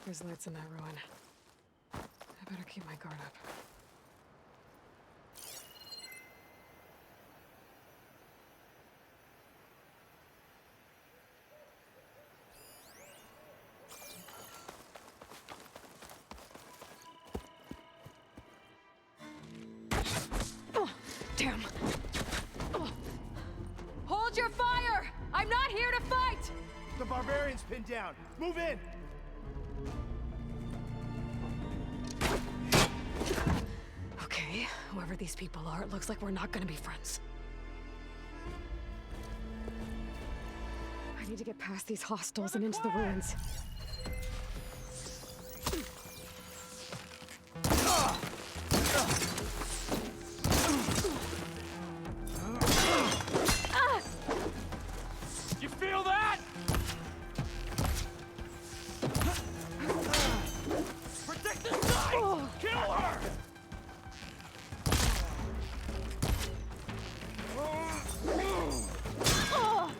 There's lights in that ruin. I better keep my guard up. Oh, damn. Oh. Hold your fire! I'm not here to fight! The barbarian's pinned down. Move in! Okay, whoever these people are, it looks like we're not gonna be friends. I need to get past these hostiles and into the ruins. You feel that? Protect the side! Oh. Kill her! Oh.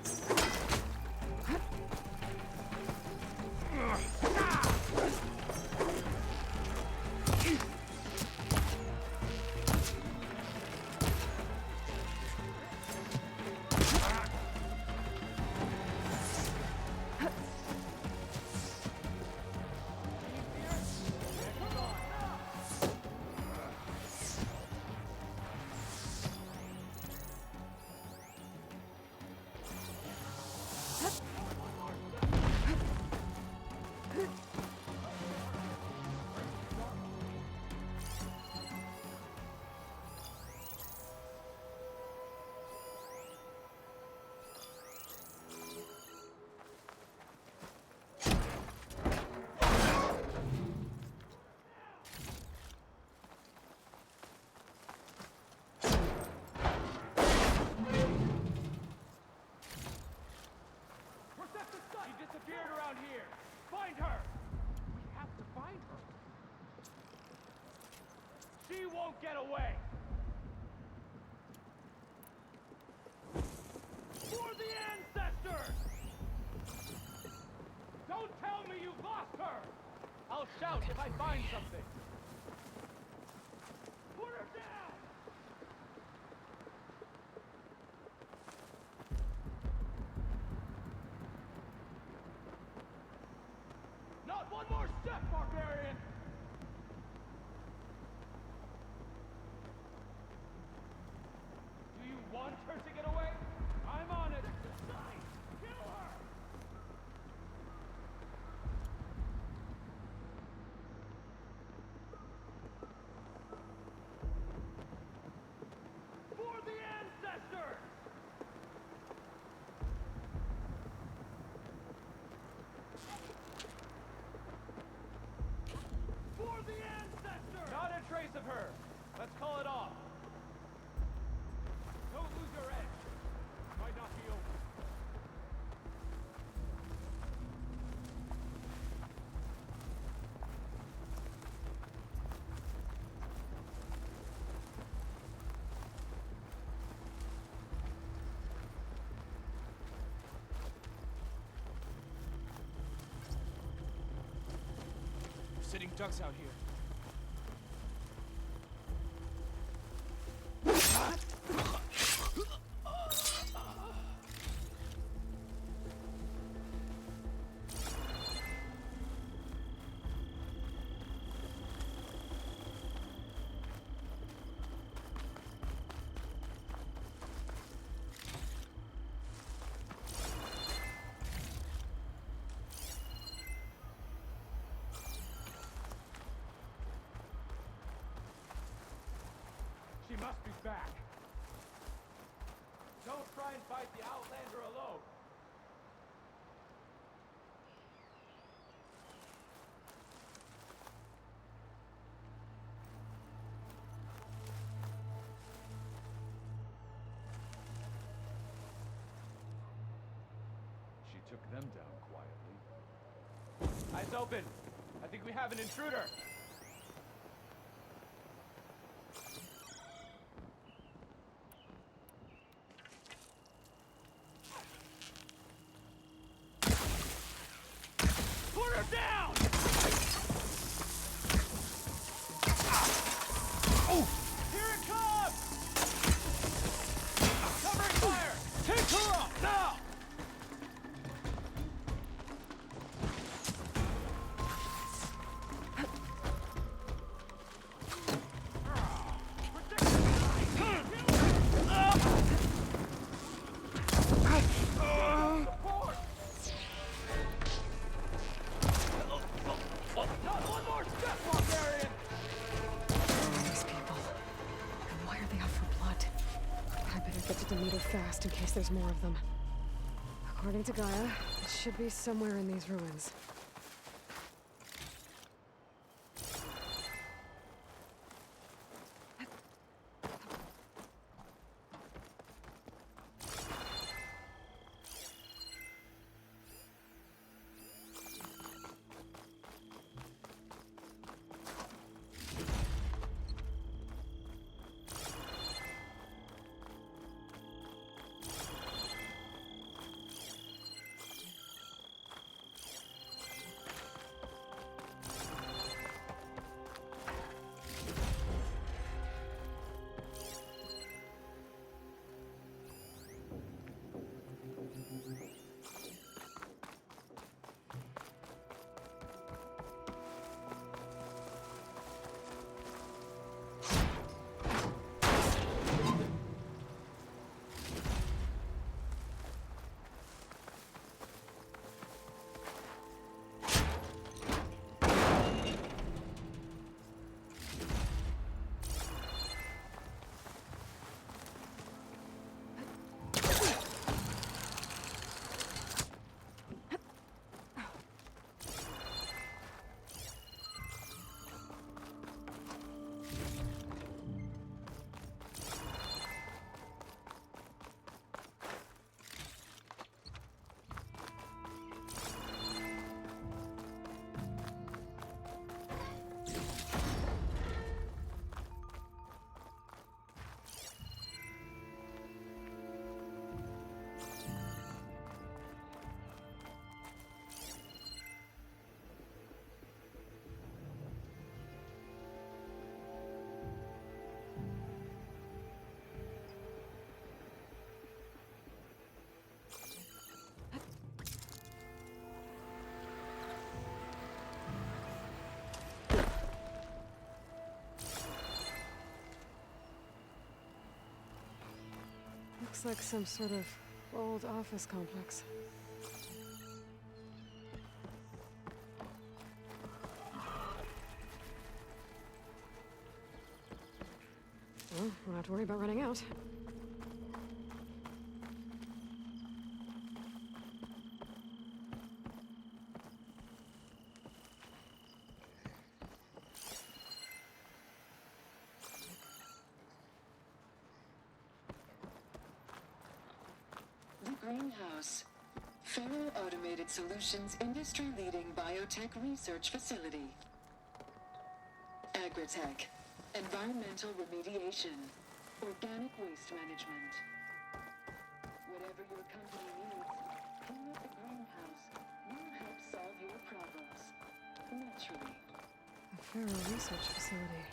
She disappeared around here. Find her! We have to find her. She won't get away! For the ancestors! Don't tell me you've lost her! I'll shout if I find something. Put her down! Not one more step, barbarian! Do you want her to get away? I'm on it! Decide! Kill her! For the ancestors! For the ancestors! Not a trace of her. Let's call it off. Don't lose your edge. Might not be over. Sitting ducks out here. She must be back. Don't try and fight the Outlander alone. She took them down quietly. Eyes open. I think we have an intruder. Put her down! move fast in case there's more of them. According to Gaia, it should be somewhere in these ruins. Looks like some sort of old office complex. Well, won't have to worry about running out. Greenhouse. Federal Automated Solutions industry-leading biotech research facility. Agritech. Environmental remediation. Organic waste management. Whatever your company needs, here at the Greenhouse, we'll help solve your problems. Naturally. A Federal research facility.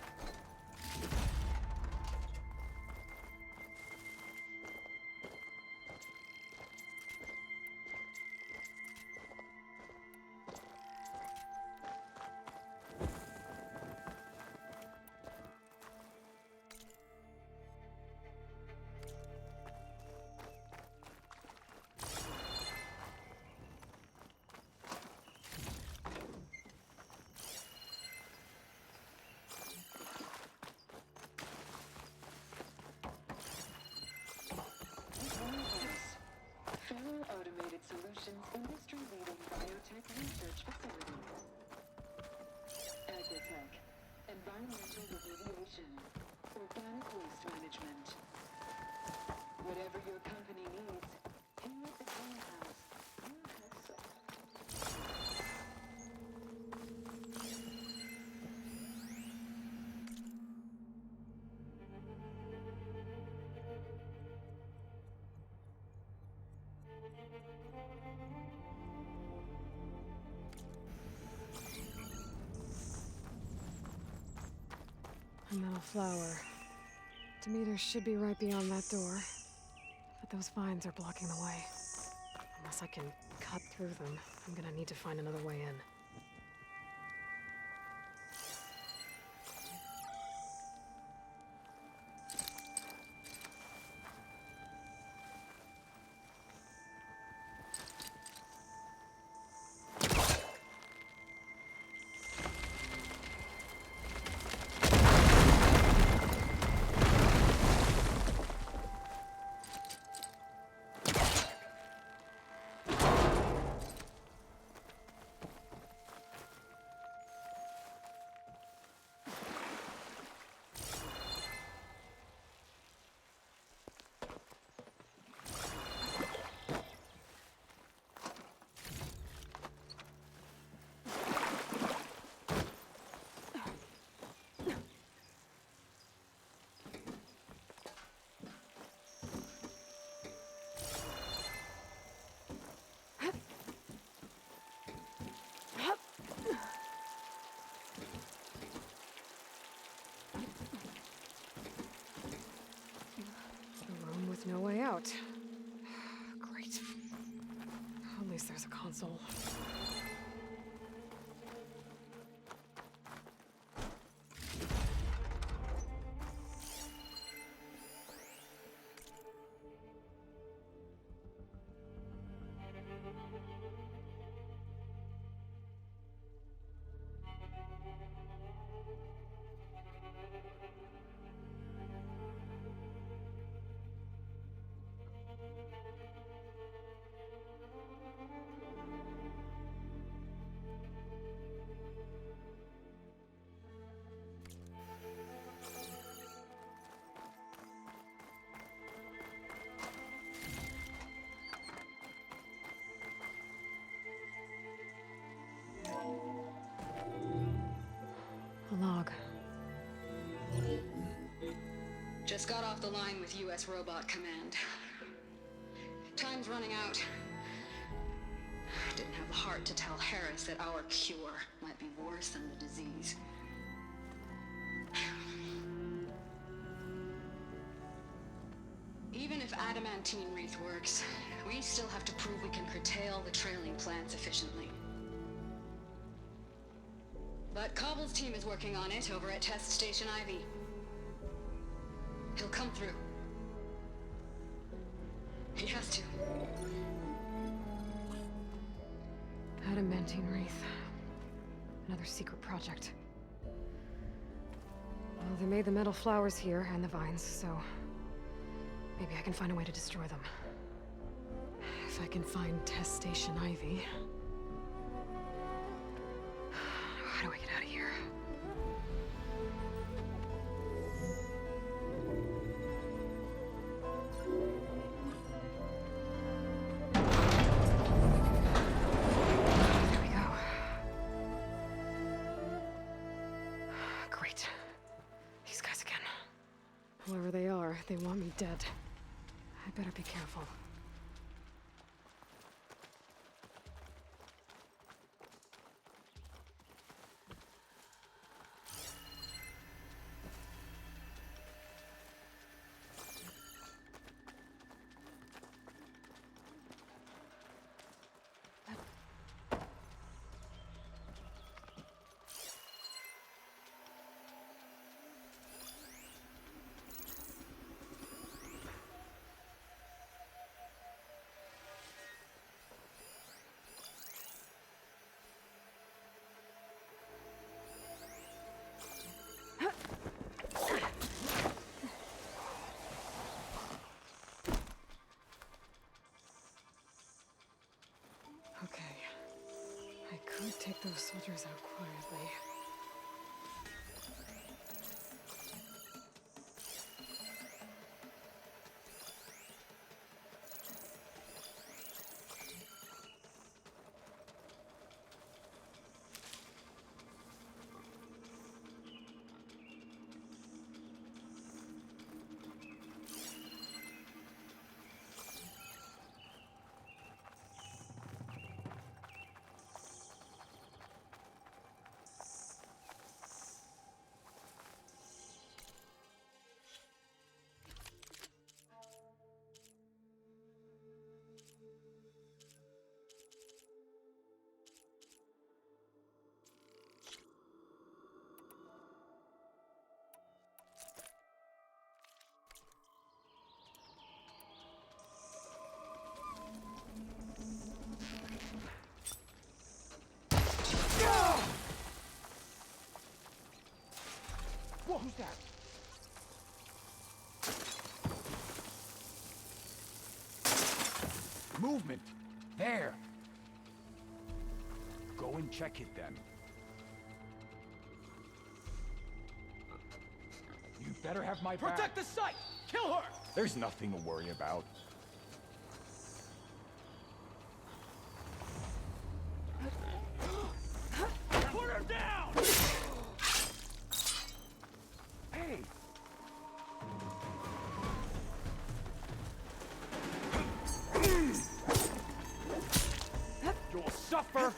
Federal Automated Solutions industry-leading biotech research facility. Agritech. Environmental remediation. Organic waste management. Whatever your company needs, here at the Greenhouse, we'll help solve. A metal flower. Demeter should be right beyond that door. But those vines are blocking the way. Unless I can cut through them, I'm gonna need to find another way in. A room with no way out. Great. At least there's a console. A log. Just got off the line with US Robot Command. Time's running out. Didn't have the heart to tell Harris that our cure might be worse than the disease. Even if adamantine wreath works, we still have to prove we can curtail the trailing plants efficiently. But Cobble's team is working on it over at Test Station Ivy. He'll come through. He has to. Adamantine wreath. Another secret project. Well, they made the metal flowers here and the vines, so maybe I can find a way to destroy them. If I can find Test Station Ivy. How do I get out of here? There we go. Great. These guys again. Whoever they are, they want me dead. I better be careful. Okay. I could take those soldiers out quietly. Whoa, who's that? Movement! There! Go and check it then. You better have my back. Protect the site! Kill her! There's nothing to worry about. Put her down! Hey! You'll suffer!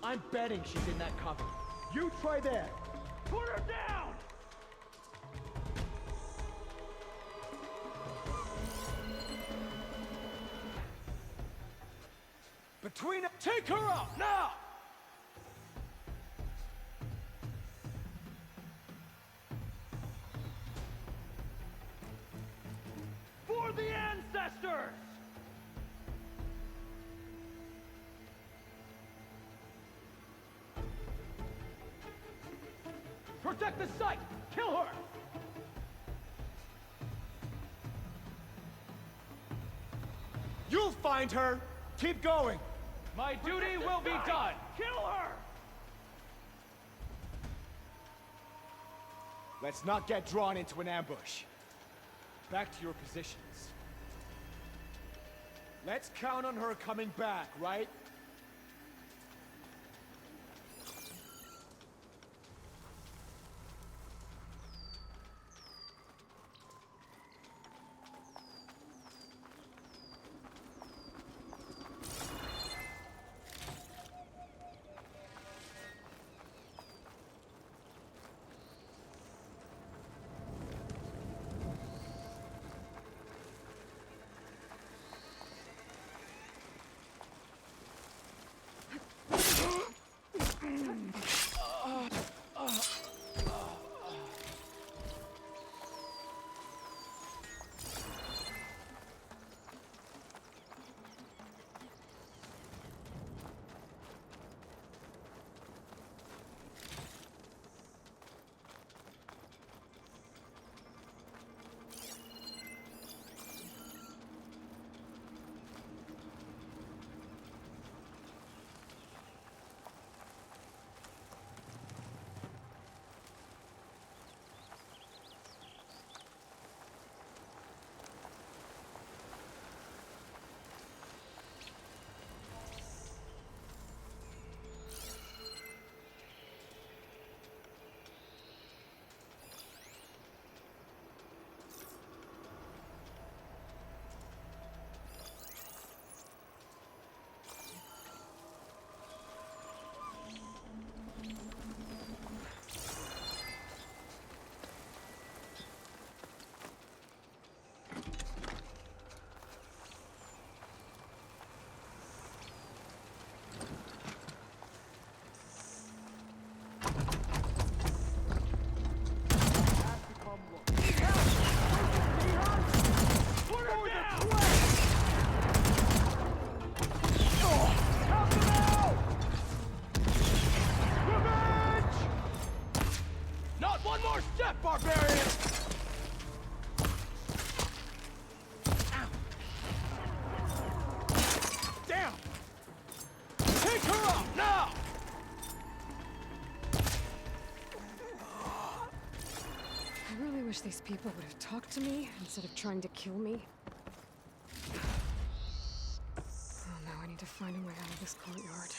I'm betting she's in that cupboard. You try that. Put her down! Between... Take her out, now! For the ancestors! Protect the site! Kill her! You'll find her! Keep going! My duty will be done! Kill her! Let's not get drawn into an ambush. Back to your positions. Let's count on her coming back, right? One more step, barbarian! Ow. Down! Take her out, now! I really wish these people would have talked to me instead of trying to kill me. Oh, now I need to find a way out of this courtyard.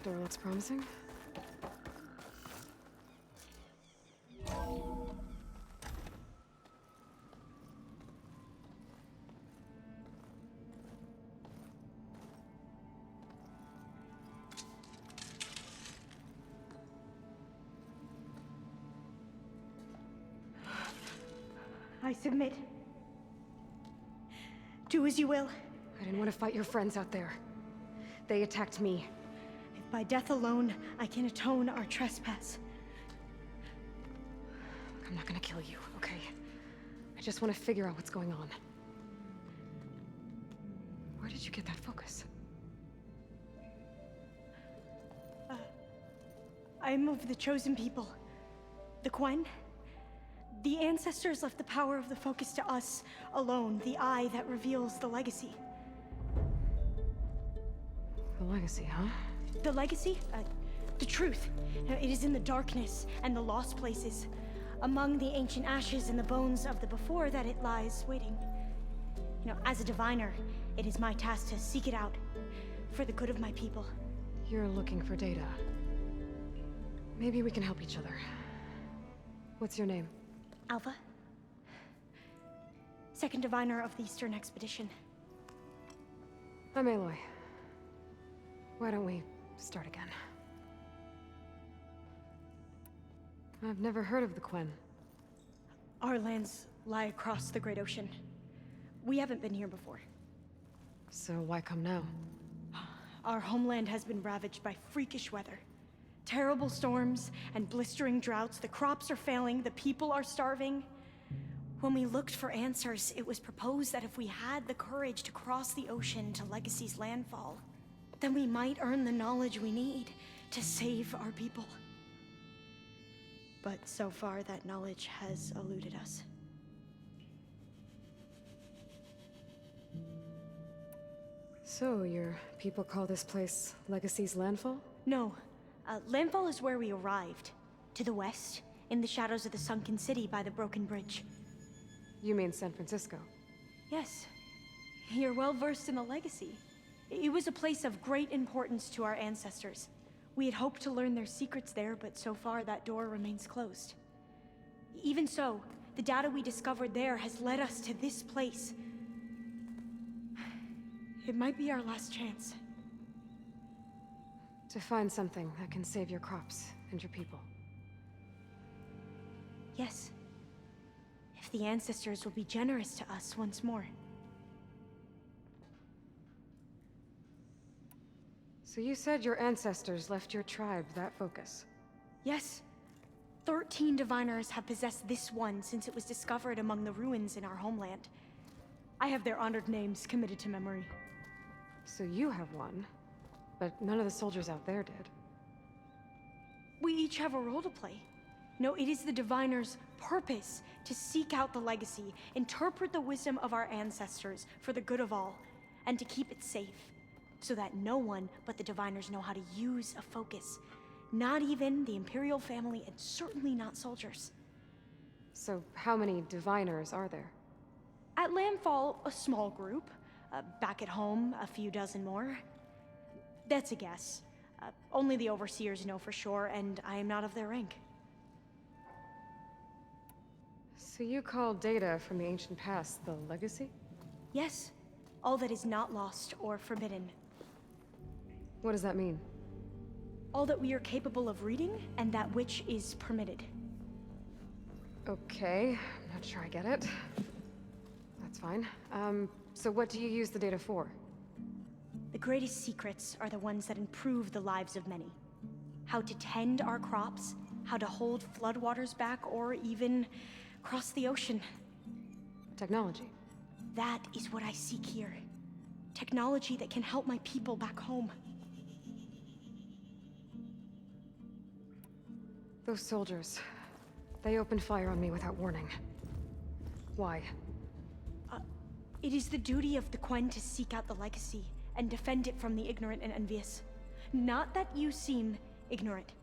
That door looks promising. I submit. Do as you will. I didn't want to fight your friends out there. They attacked me. If by death alone I can atone our trespass. I'm not gonna kill you, okay? I just want to figure out what's going on. Where did you get that focus? I am of the chosen people. The Quen. The ancestors left the power of the focus to us alone, the eye that reveals the legacy. The legacy, huh? The legacy? The truth. It is in the darkness and the lost places, among the ancient ashes and the bones of the before that it lies waiting. As a diviner, it is my task to seek it out, for the good of my people. You're looking for data. Maybe we can help each other. What's your name? Alpha? Second diviner of the Eastern Expedition. I'm Aloy. Why don't we start again? I've never heard of the Quen. Our lands lie across the Great Ocean. We haven't been here before. So why come now? Our homeland has been ravaged by freakish weather. Terrible storms and blistering droughts. The crops are failing, the people are starving. When we looked for answers, it was proposed that if we had the courage to cross the ocean to Legacy's landfall, then we might earn the knowledge we need to save our people. But so far, that knowledge has eluded us. So, your people call this place Legacy's landfall? No. Landfall is where we arrived. To the west, in the shadows of the sunken city by the broken bridge. You mean San Francisco? Yes. You're well versed in the Legacy. It was a place of great importance to our ancestors. We had hoped to learn their secrets there, but so far that door remains closed. Even so, the data we discovered there has led us to this place. It might be our last chance. To find something that can save your crops and your people. Yes. If the ancestors will be generous to us once more. So you said your ancestors left your tribe that focus? Yes. 13 diviners have possessed this one since it was discovered among the ruins in our homeland. I have their honored names committed to memory. So you have one, but none of the soldiers out there did. We each have a role to play. No, it is the diviner's purpose to seek out the legacy, interpret the wisdom of our ancestors for the good of all, and to keep it safe, so that no one but the diviners know how to use a focus. Not even the Imperial family, and certainly not soldiers. So how many diviners are there? At Landfall, a small group. Back at home, a few dozen more. That's a guess. Only the overseers know for sure, and I am not of their rank. So you call data from the ancient past the legacy? Yes. All that is not lost or forbidden. What does that mean? All that we are capable of reading, and that which is permitted. Okay, I'm not sure I get it. That's fine. So what do you use the data for? The greatest secrets are the ones that improve the lives of many. How to tend our crops, how to hold floodwaters back, or even cross the ocean. Technology. That is what I seek here. Technology that can help my people back home. Those soldiers, they opened fire on me without warning. Why? It is the duty of the Quen to seek out the legacy and defend it from the ignorant and envious. Not that you seem ignorant.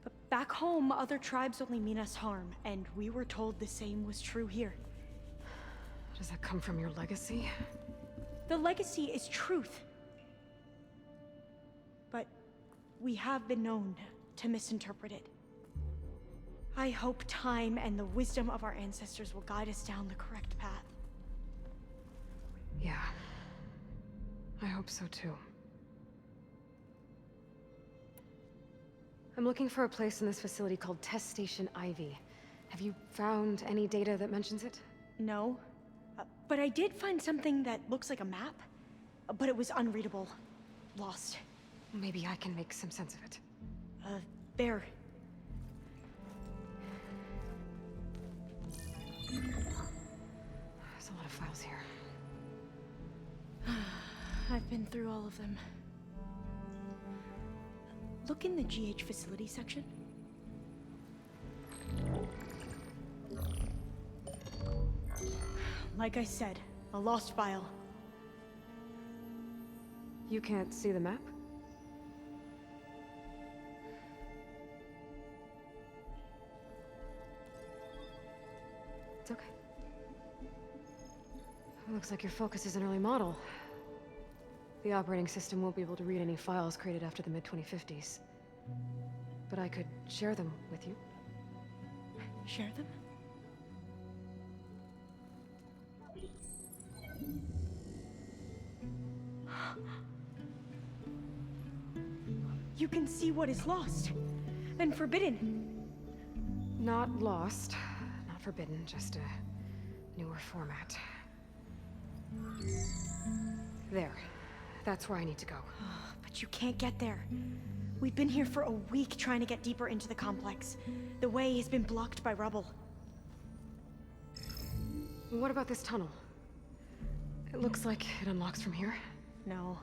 But back home, other tribes only mean us harm, and we were told the same was true here. Does that come from your legacy? The legacy is truth. But we have been known to misinterpret it. I hope time and the wisdom of our ancestors will guide us down the correct path. Yeah. I hope so too. I'm looking for a place in this facility called Test Station Ivy. Have you found any data that mentions it? No. But I did find something that looks like a map. But it was unreadable. Lost. Maybe I can make some sense of it. There. There's a lot of files here. I've been through all of them. Look in the GH facility section. Like I said, a lost file. You can't see the map? It's okay. It looks like your focus is an early model. The operating system won't be able to read any files created after the mid-2050s. But I could share them with you. Share them? You can see what is lost and forbidden. Not lost, not forbidden, just a newer format. There. That's where I need to go. But you can't get there. We've been here for a week trying to get deeper into the complex. The way has been blocked by rubble. What about this tunnel? It looks like it unlocks from here. No.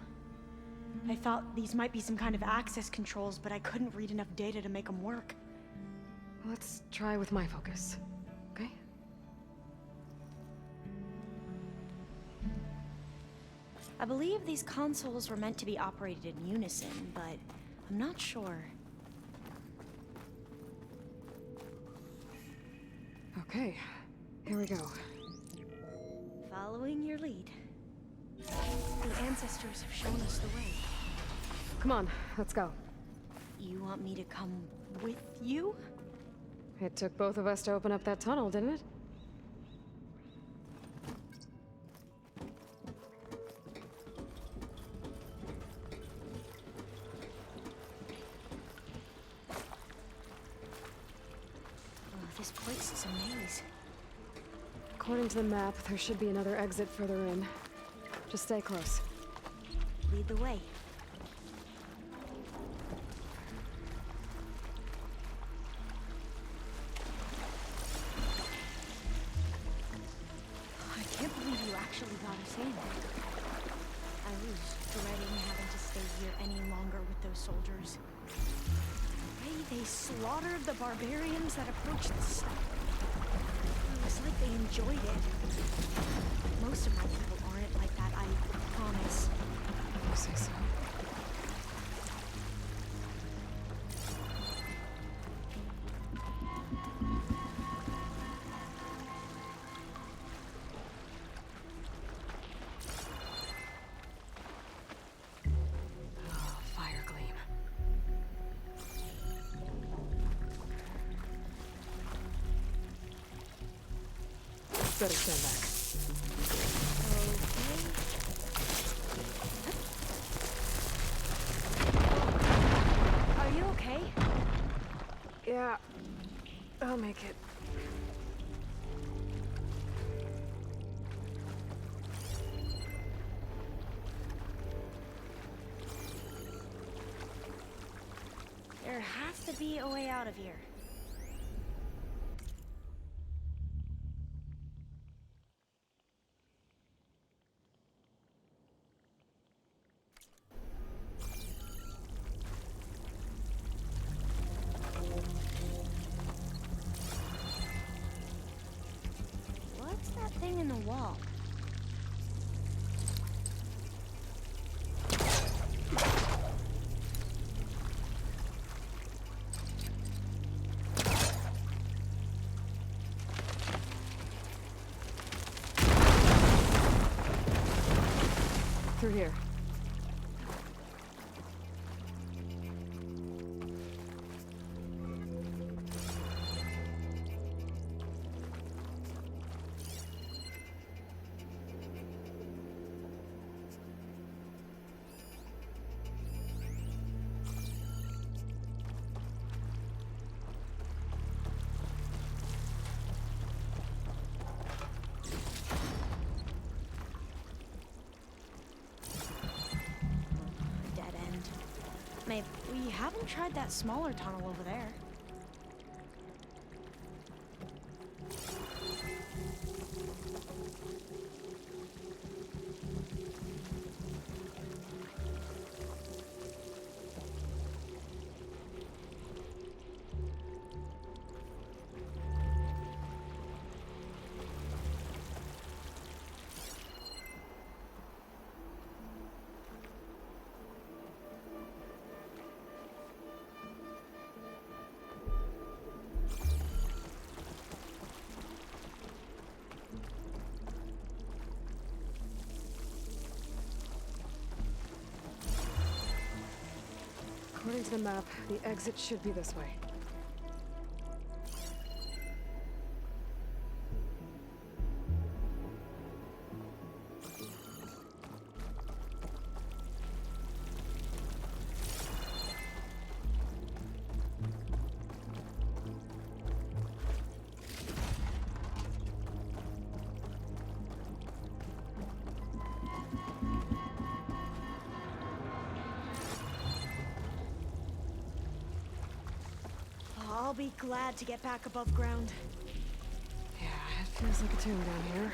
I thought these might be some kind of access controls, but I couldn't read enough data to make them work. Let's try with my focus, okay? I believe these consoles were meant to be operated in unison, but I'm not sure. Okay, here we go. Following your lead. The ancestors have shown us the way. Come on, let's go. You want me to come with you? It took both of us to open up that tunnel, didn't it? This place is a maze. According to the map, there should be another exit further in. Just stay close. Lead the way. I can't believe you actually got us in. I was dreading having to stay here any longer with those soldiers. The way they slaughtered the barbarians that approached the site. It was like they enjoyed it. Most of my people aren't like that, I promise. You say so. Oh, fire gleam. Better stand back. Are you okay? Yeah, I'll make it. There has to be a way out of here. What's that thing in the wall? Through here. Maybe we haven't tried that smaller tunnel over there. According to the map, the exit should be this way. I'll be glad to get back above ground. Yeah, it feels like a tomb down here.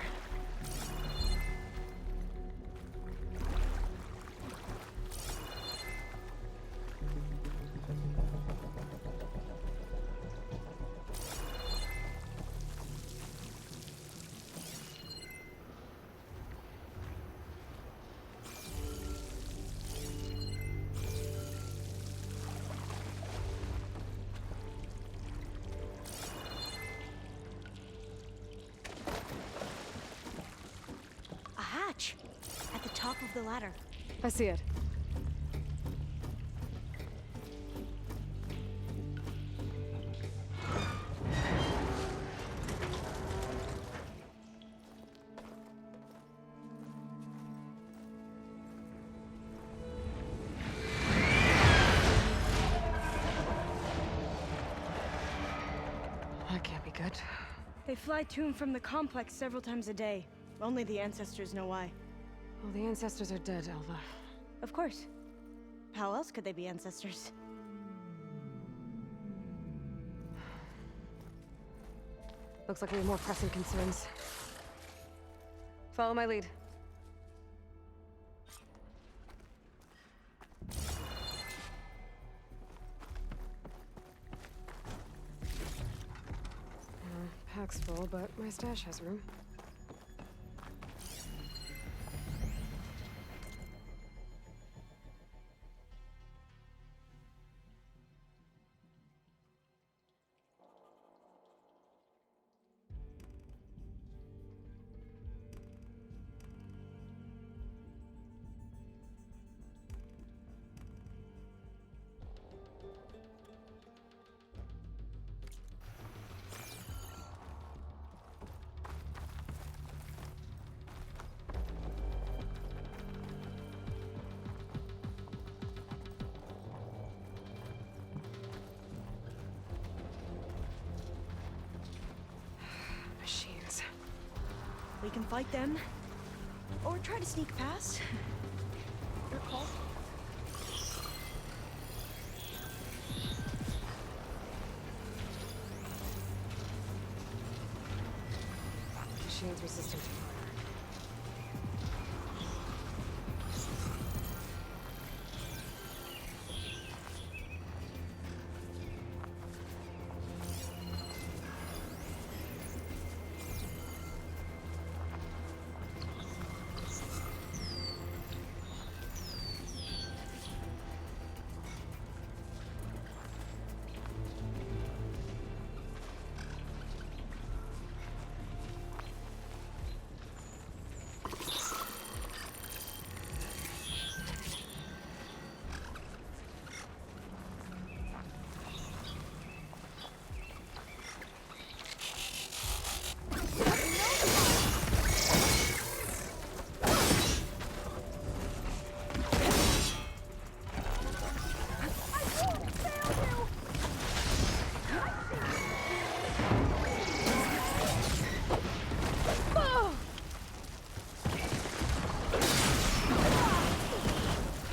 A hatch at the top of the ladder. I see it. That can't be good. They fly to and from the complex several times a day. Only the ancestors know why. Well, the ancestors are dead, Alva. Of course. How else could they be ancestors? Looks like we have more pressing concerns. Follow my lead. Pack's full, but my stash has room. Machines. We can fight them, or try to sneak past. Your call. Machines resistant to fire.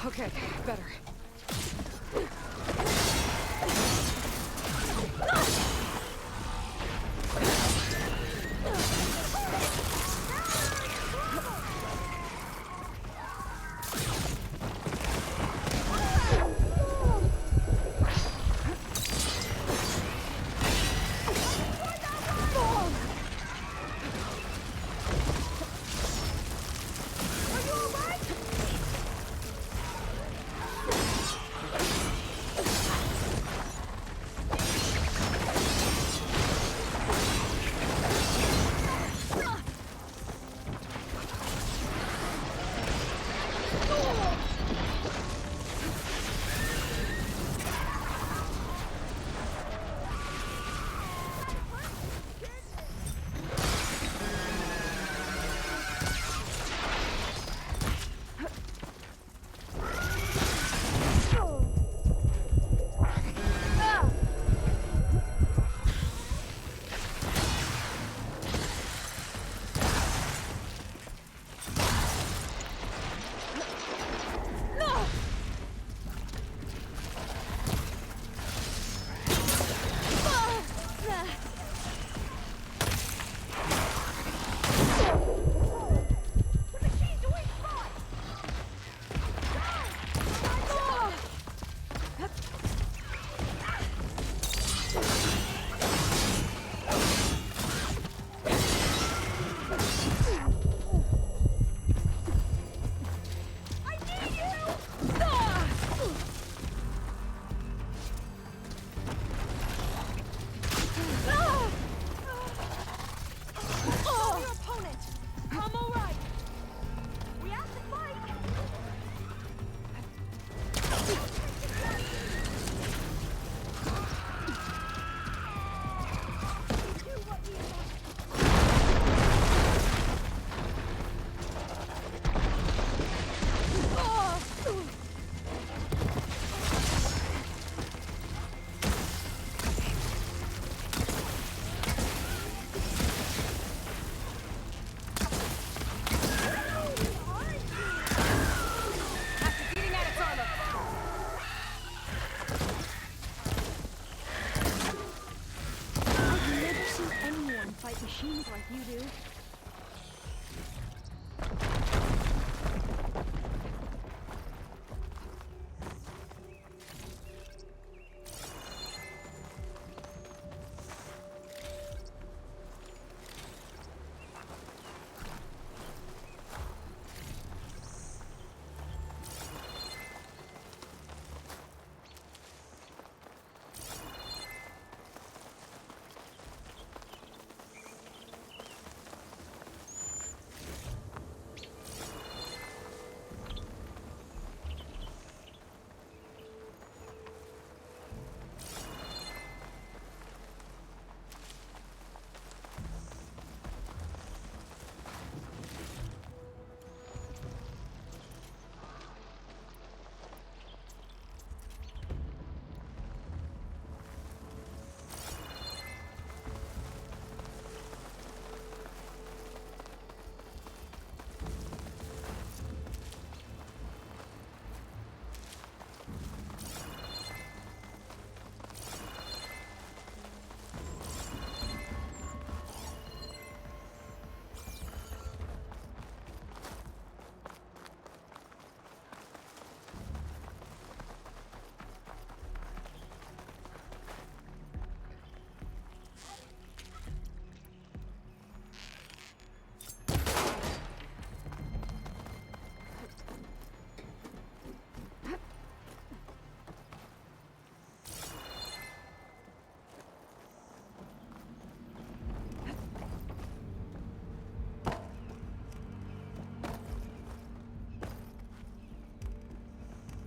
Okay, better.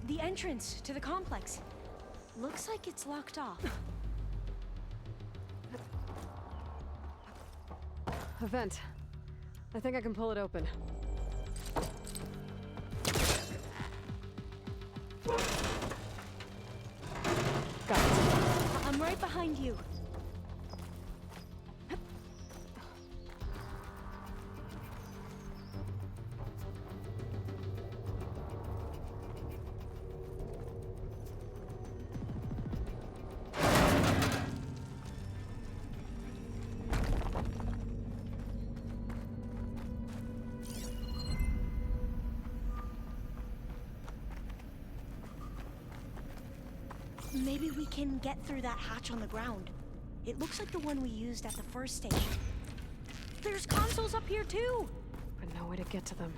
The entrance to the complex. Looks like it's locked off. A vent. I think I can pull it open. Got it. I'm right behind you. Maybe we can get through that hatch on the ground. It looks like the one we used at the first station. There's consoles up here too! But no way to get to them.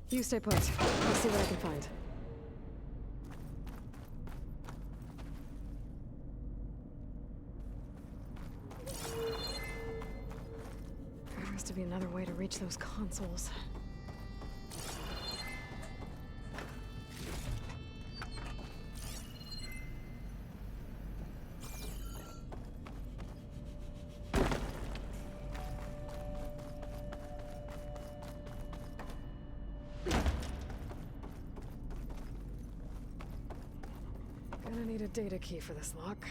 You stay put. I'll see what I can find. There has to be another way to reach those consoles. Gonna need a data key for this lock.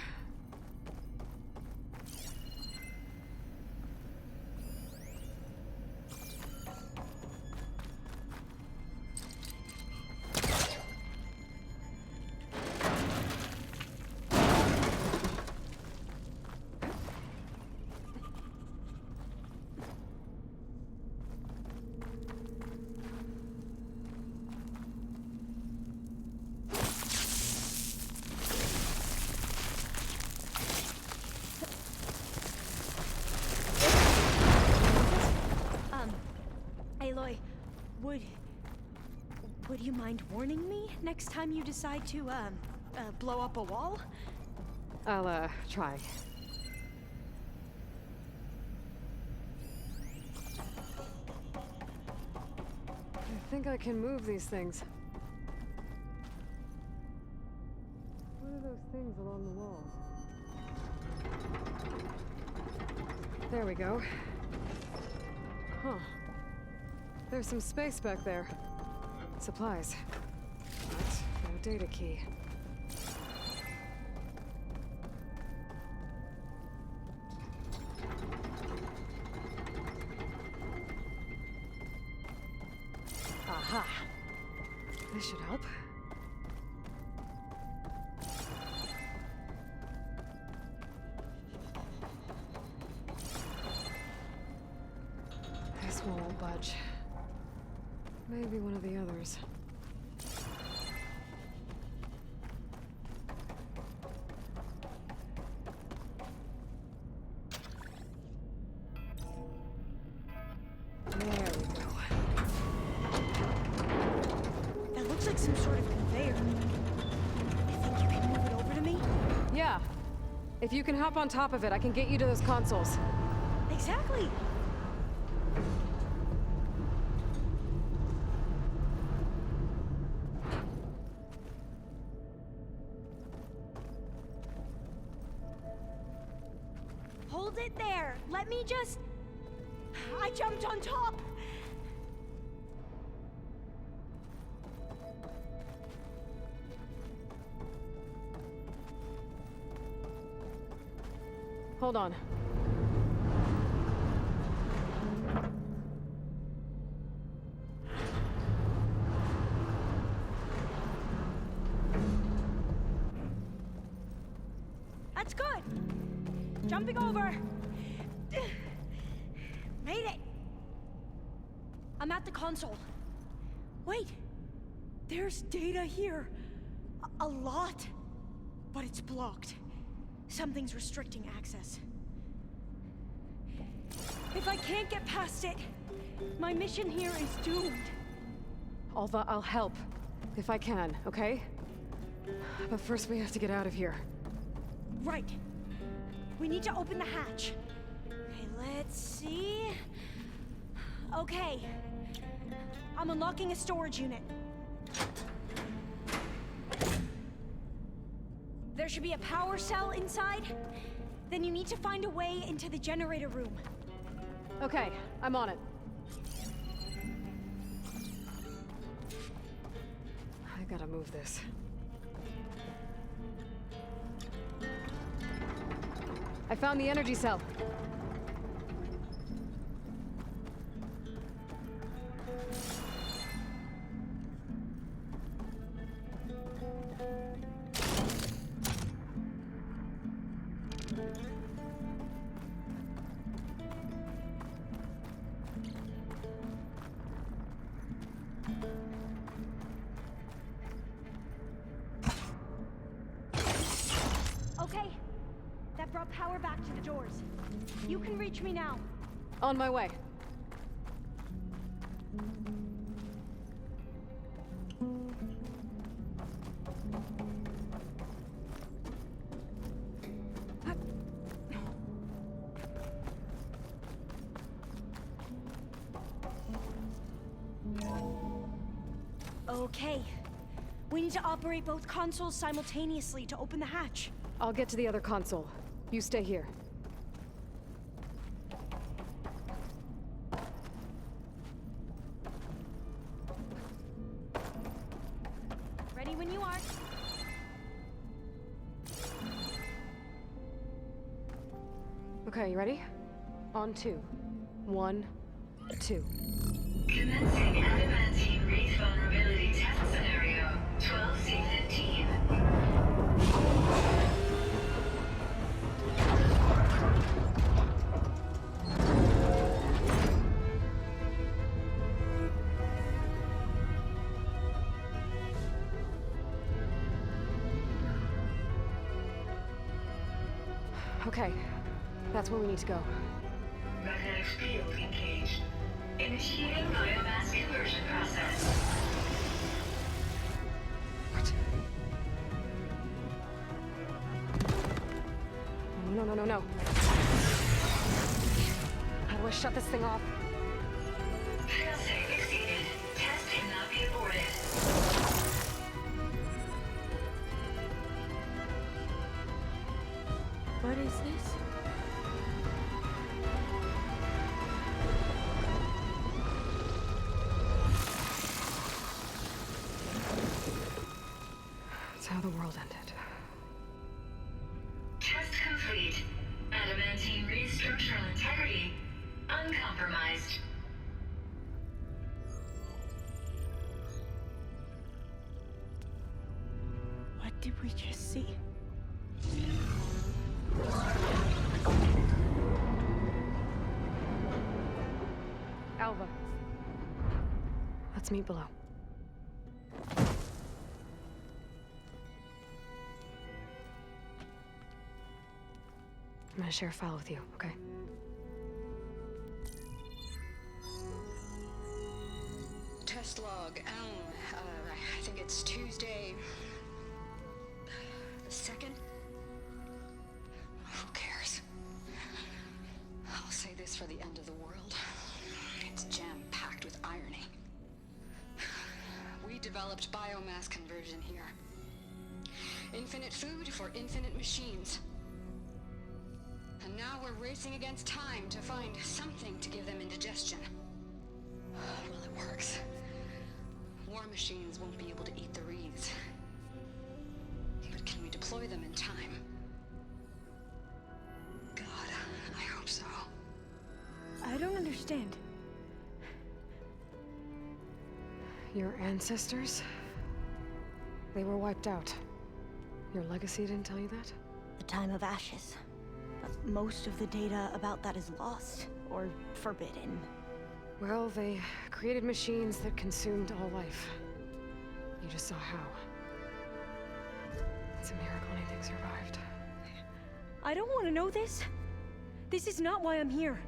Aloy, would you mind warning me next time you decide to, blow up a wall? I'll, try. I think I can move these things. What are those things along the wall? There we go. Huh. There's some space back there. Supplies. But no data key. Aha. This should help. This one won't budge. Maybe one of the others. There we go. That looks like some sort of conveyor. I think you can move it over to me? Yeah. If you can hop on top of it, I can get you to those consoles. Exactly! Hold it there! Let me just... I jumped on top! Hold on. That's good! Jumping over! Made it! I'm at the console. Wait! There's data here. A lot. But it's blocked. Something's restricting access. If I can't get past it, my mission here is doomed. Although I'll help. If I can, okay? But first we have to get out of here. Right. We need to open the hatch. Okay, let's see. Okay. I'm unlocking a storage unit. There should be a power cell inside. Then you need to find a way into the generator room. Okay, I'm on it. I gotta move this. I found the energy cell. Okay, that brought power back to the doors. You can reach me now. On my way. Okay. We need to operate both consoles simultaneously to open the hatch. I'll get to the other console. You stay here. Ready when you are. Okay, you ready? On 2. 1, 2. Commencing adamantine wreath vulnerability test scenario 12C15. Okay, that's where we need to go. Magnetic field engaged. Initiating biomass conversion process. What? No. How do I shut this thing off? Failsafe exceeded. Test cannot be aborted. What is this? That's how the world ended. Test complete. Adamantine wreath structural integrity uncompromised. What did we just see? Alva. Let's meet below. I'm gonna share a file with you, okay? Test log, I think it's Tuesday the 2nd? Who cares? I'll say this for the end of the world. It's jam-packed with irony. We developed biomass conversion here. Infinite food for infinite machines. And now we're racing against time to find something to give them indigestion. Well, it works. War machines won't be able to eat the wreaths. But can we deploy them in time? God, I hope so. I don't understand. Your ancestors? They were wiped out. Your legacy didn't tell you that? The time of ashes. But most of the data about that is lost or forbidden. Well, they created machines that consumed all life. You just saw how. It's a miracle anything survived. I don't want to know this. This is not why I'm here.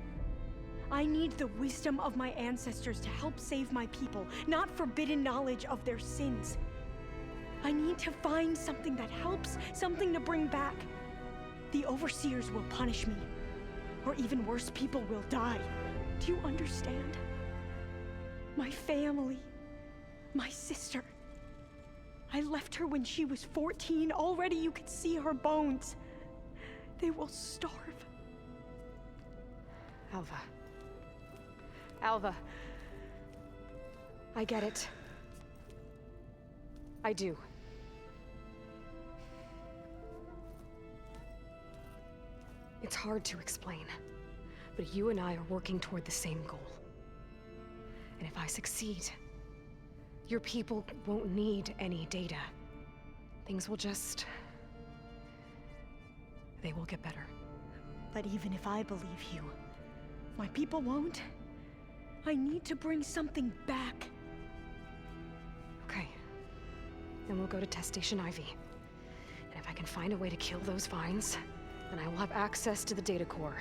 I need the wisdom of my ancestors to help save my people, not forbidden knowledge of their sins. I need to find something that helps, something to bring back. The overseers will punish me. Or even worse, people will die. Do you understand? My family, my sister. I left her when she was 14. Already you could see her bones. They will starve. Alva. Alva. I get it. I do. It's hard to explain, but you and I are working toward the same goal. And if I succeed, your people won't need any data. Things will just... they will get better. But even if I believe you, my people won't. I need to bring something back. Okay. Then we'll go to Test Station Ivy. And if I can find a way to kill those vines, then I will have access to the data core.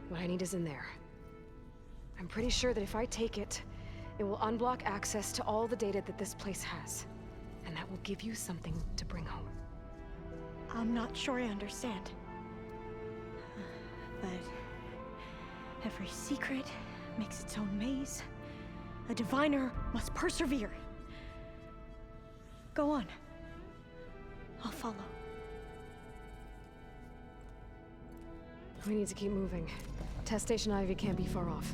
What I need is in there. I'm pretty sure that if I take it, it will unblock access to all the data that this place has. And that will give you something to bring home. I'm not sure I understand. But every secret makes its own maze. A diviner must persevere. Go on. I'll follow. We need to keep moving. Test Station Ivy can't be far off.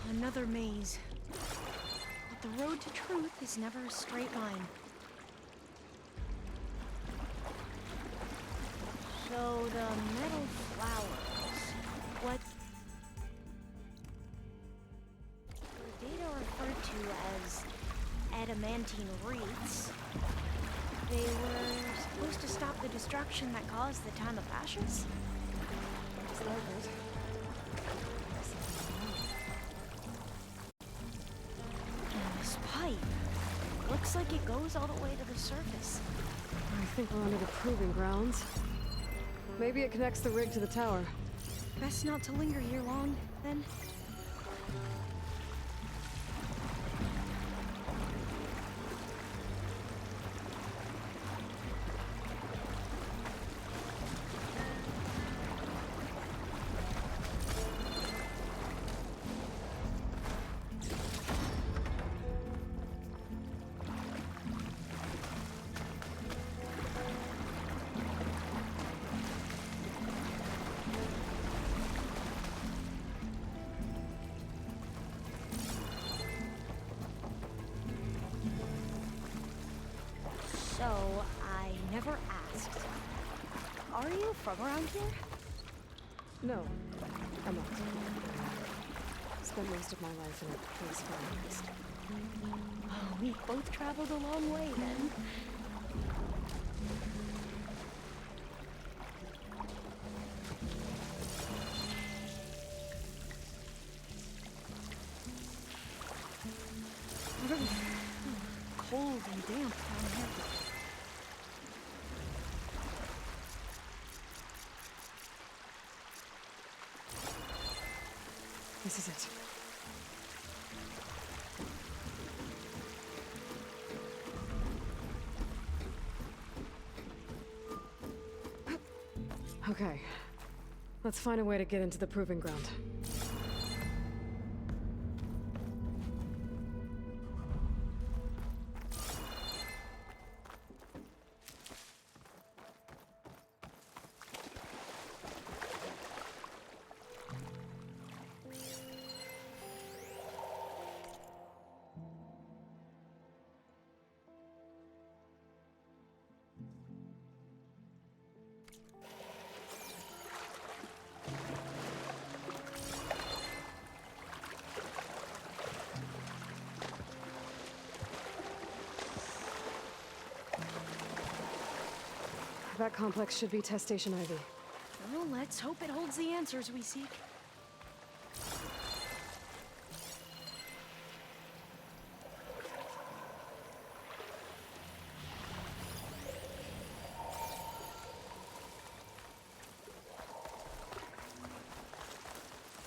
Another maze. But the road to truth is never a straight line. So the metal flowers, what the data referred to as adamantine wreaths, they were supposed to stop the destruction that caused the Time of Ashes? And this pipe, looks like it goes all the way to the surface. I think we're under the proving grounds. Maybe it connects the rig to the tower. Best not to linger here long, then. So, I never asked. Are you from around here? No, I'm not. Spent most of my life in a place far east. Oh, we both traveled a long way then. Cold and damp down here. This is it. Okay. Let's find a way to get into the proving ground. That complex should be Test Station Ivy. Well, let's hope it holds the answers we seek.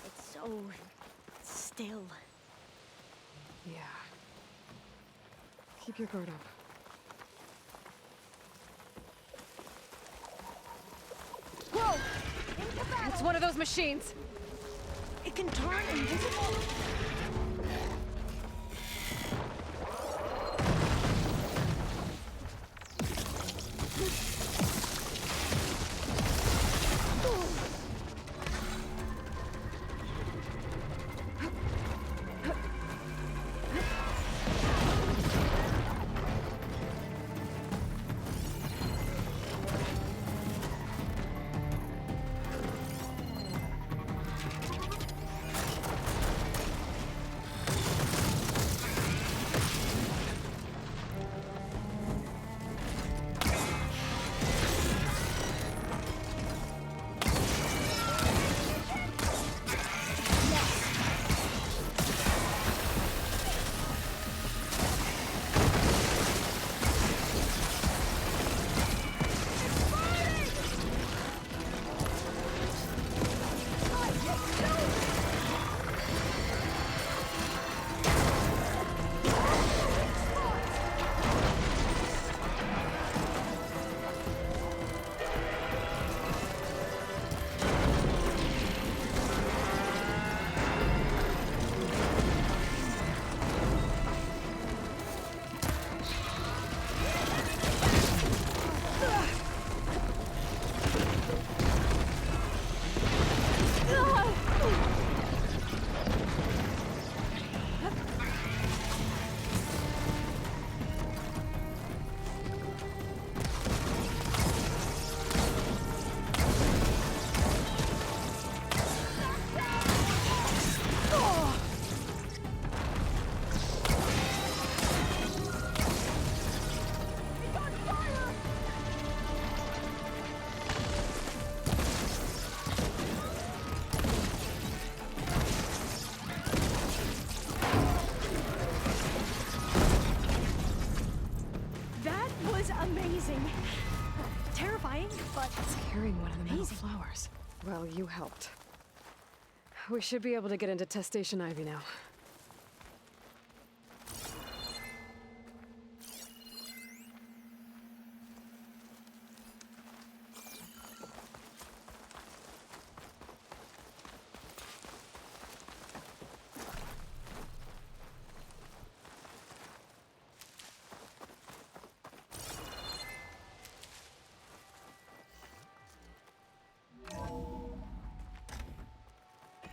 It's so still. Yeah. Keep your guard up. It's one of those machines. It can turn invisible. Amazing. Terrifying, but Carrying one of the metal amazing. flowers. Well, you helped. We should be able to get into Test Station Ivy now.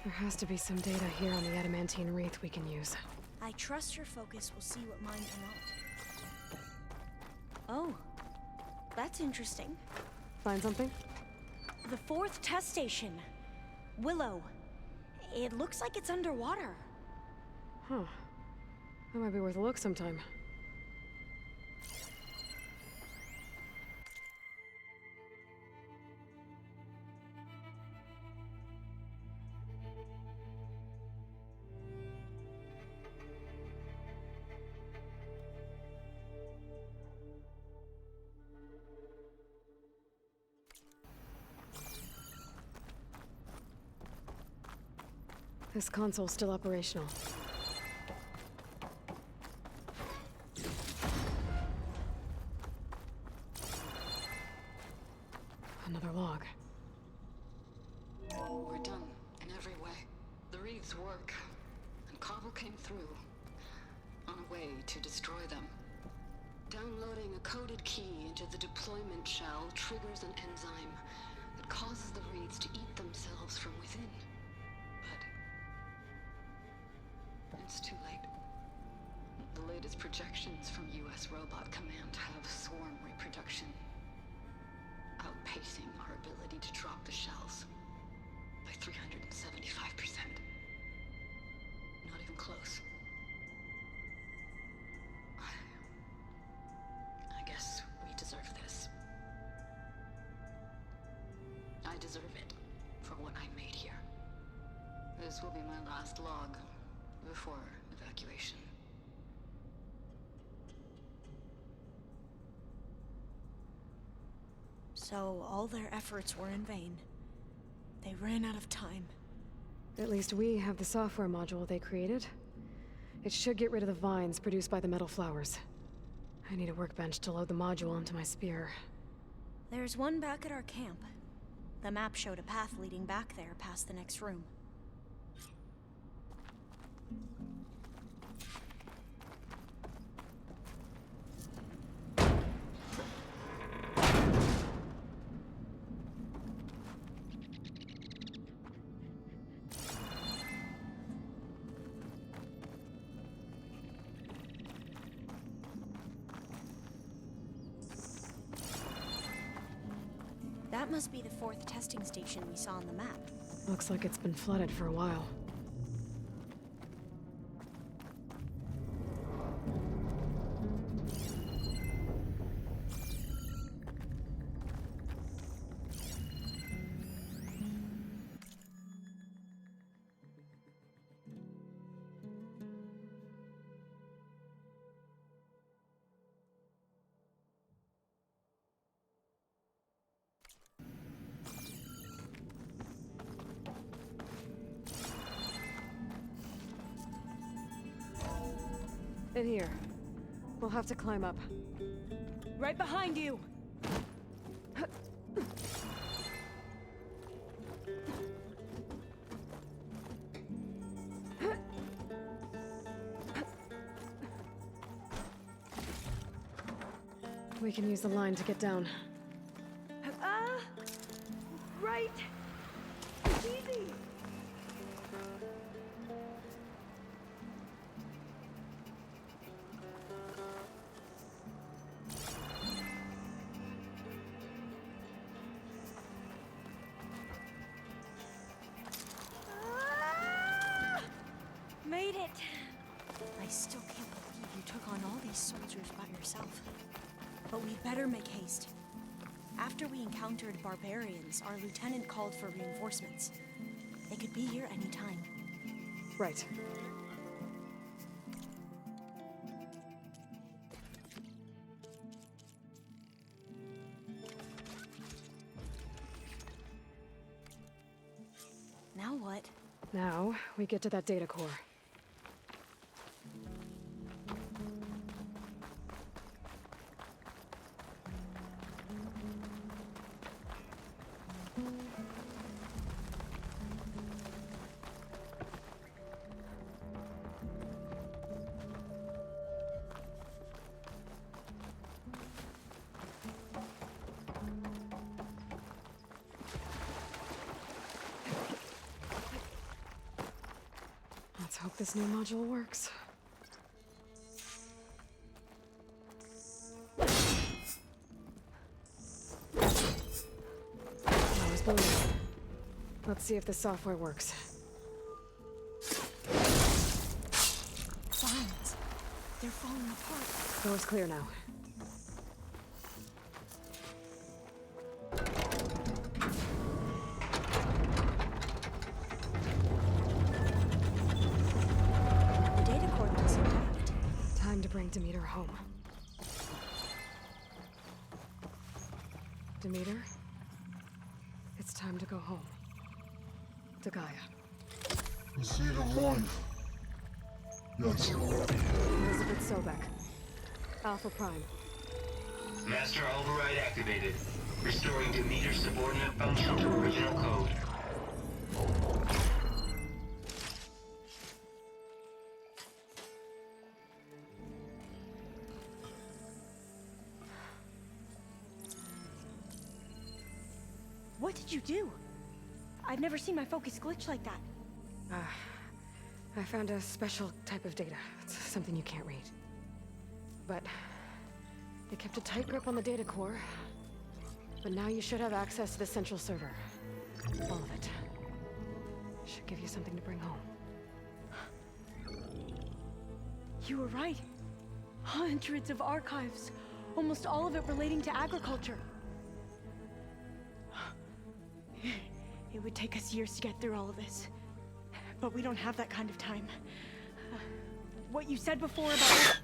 There has to be some data here on the adamantine wreath we can use. I trust your focus will see what mine cannot. Oh, that's interesting. Find something? The 4th test station. Willow. It looks like it's underwater. Huh. That might be worth a look sometime. This console's still operational. Another log. We're done in every way. The wreaths work, and Cobble came through on a way to destroy them. Downloading a coded key into the deployment shell triggers an enzyme that causes the wreaths to eat themselves from within. But it's too late. The latest projections from US Robot Command have swarm reproduction, outpacing our ability to drop the shells by 375%. Not even close. I guess we deserve this. I deserve it for what I made here. This will be my last log before evacuation. So all their efforts were in vain. They ran out of time. At least we have the software module they created. It should get rid of the vines produced by the metal flowers. I need a workbench to load the module onto my spear. There's one back at our camp. The map showed a path leading back there past the next room. That must be the 4th testing station we saw on the map. Looks like it's been flooded for a while. In here. We'll have to climb up. Right behind you! We can use the line to get down. Right! It's easy! Made it! I still can't believe you took on all these soldiers by yourself. But we'd better make haste. After we encountered barbarians, our lieutenant called for reinforcements. They could be here any time. Right. Now what? Now, we get to that data core. Let's hope this new module works. I was believing. Let's see if the software works. Vines. They're falling apart. Door's clear now. The data core looks intact. Time to bring Demeter home. Demeter? It's time to go home. To Gaia. Receive Aloy. Yes. Elizabeth Sobek. Alpha Prime. Master override activated. Restoring Demeter's subordinate function to original code. What did you do? I've never seen my focus glitch like that. I found a special type of data. It's something you can't read. But it kept a tight grip on the data core. But now you should have access to the central server. All of it. Should give you something to bring home. You were right. Hundreds of archives. Almost all of it relating to agriculture. It would take us years to get through all of this. But we don't have that kind of time. What you said before about...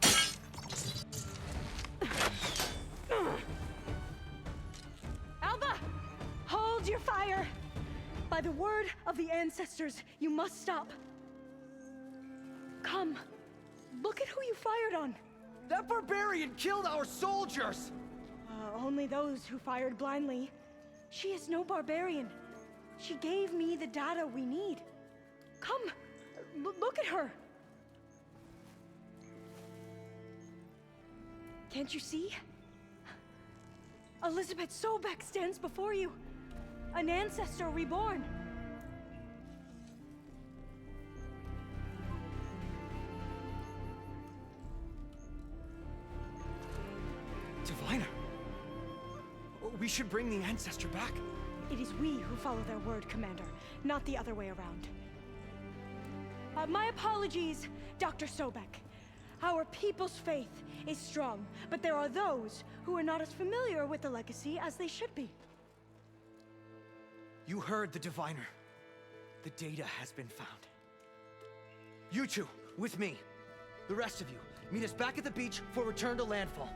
Alva! Hold your fire! By the word of the ancestors, you must stop. Come. Look at who you fired on. That barbarian killed our soldiers! Only those who fired blindly. She is no barbarian. She gave me the data we need. Come, look at her. Can't you see? Elizabeth Sobek stands before you. An ancestor reborn. Diviner! We should bring the ancestor back. It is we who follow their word, Commander, not the other way around. My apologies, Dr. Sobek. Our people's faith is strong, but there are those who are not as familiar with the legacy as they should be. You heard the diviner. The data has been found. You two, with me. The rest of you, meet us back at the beach for return to landfall.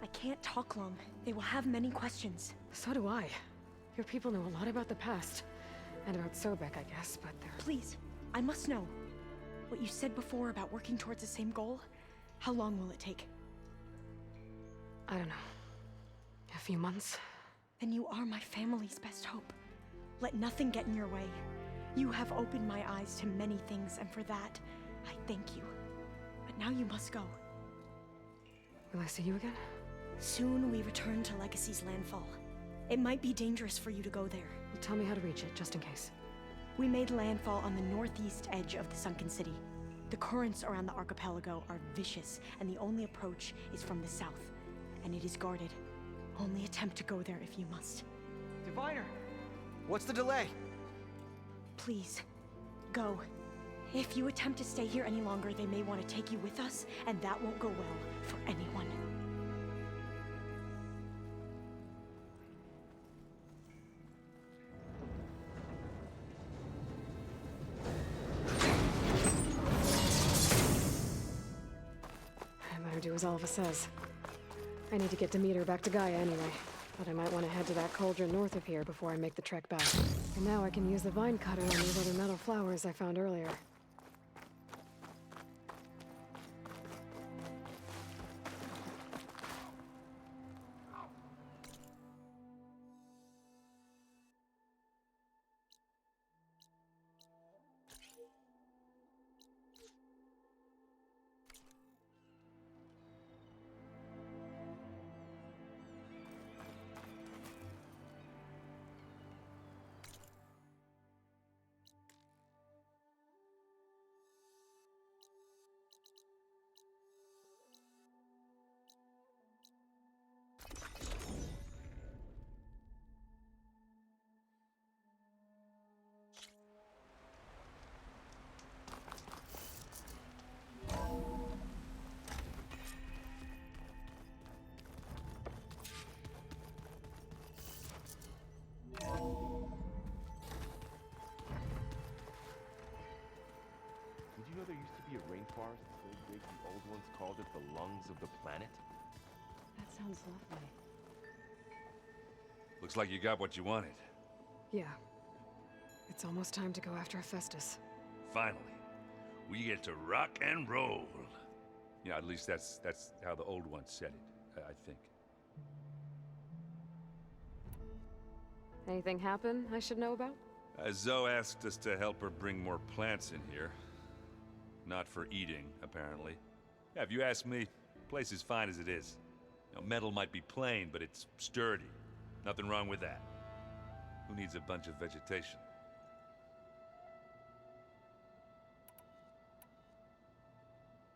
I can't talk long. They will have many questions. So do I. Your people know a lot about the past. And about Sobek, I guess, but they're... Please, I must know. What you said before about working towards the same goal, how long will it take? I don't know. A few months? Then you are my family's best hope. Let nothing get in your way. You have opened my eyes to many things, and for that, I thank you. But now you must go. Will I see you again? Soon we return to Legacy's landfall. It might be dangerous for you to go there. Well, tell me how to reach it, just in case. We made landfall on the northeast edge of the sunken city. The currents around the archipelago are vicious, and the only approach is from the south. And it is guarded. Only attempt to go there if you must. Diviner! What's the delay? Please, go. If you attempt to stay here any longer, they may want to take you with us, and that won't go well for anyone. I better do as Alva says. I need to get Demeter back to Gaia anyway. But I might want to head to that cauldron north of here before I make the trek back. And now I can use the vine cutter on these other metal flowers I found earlier. Did you know there used to be a rainforest so big the old ones called it the lungs of the planet? That sounds lovely. Looks like you got what you wanted. Yeah. It's almost time to go after Hephaestus. Finally. We get to rock and roll. Yeah, at least that's how the old ones said it, I think. Anything happen I should know about? Zoe asked us to help her bring more plants in here. Not for eating, apparently. Yeah, if you ask me, the place is fine as it is. You know, metal might be plain, but it's sturdy. Nothing wrong with that. Who needs a bunch of vegetation?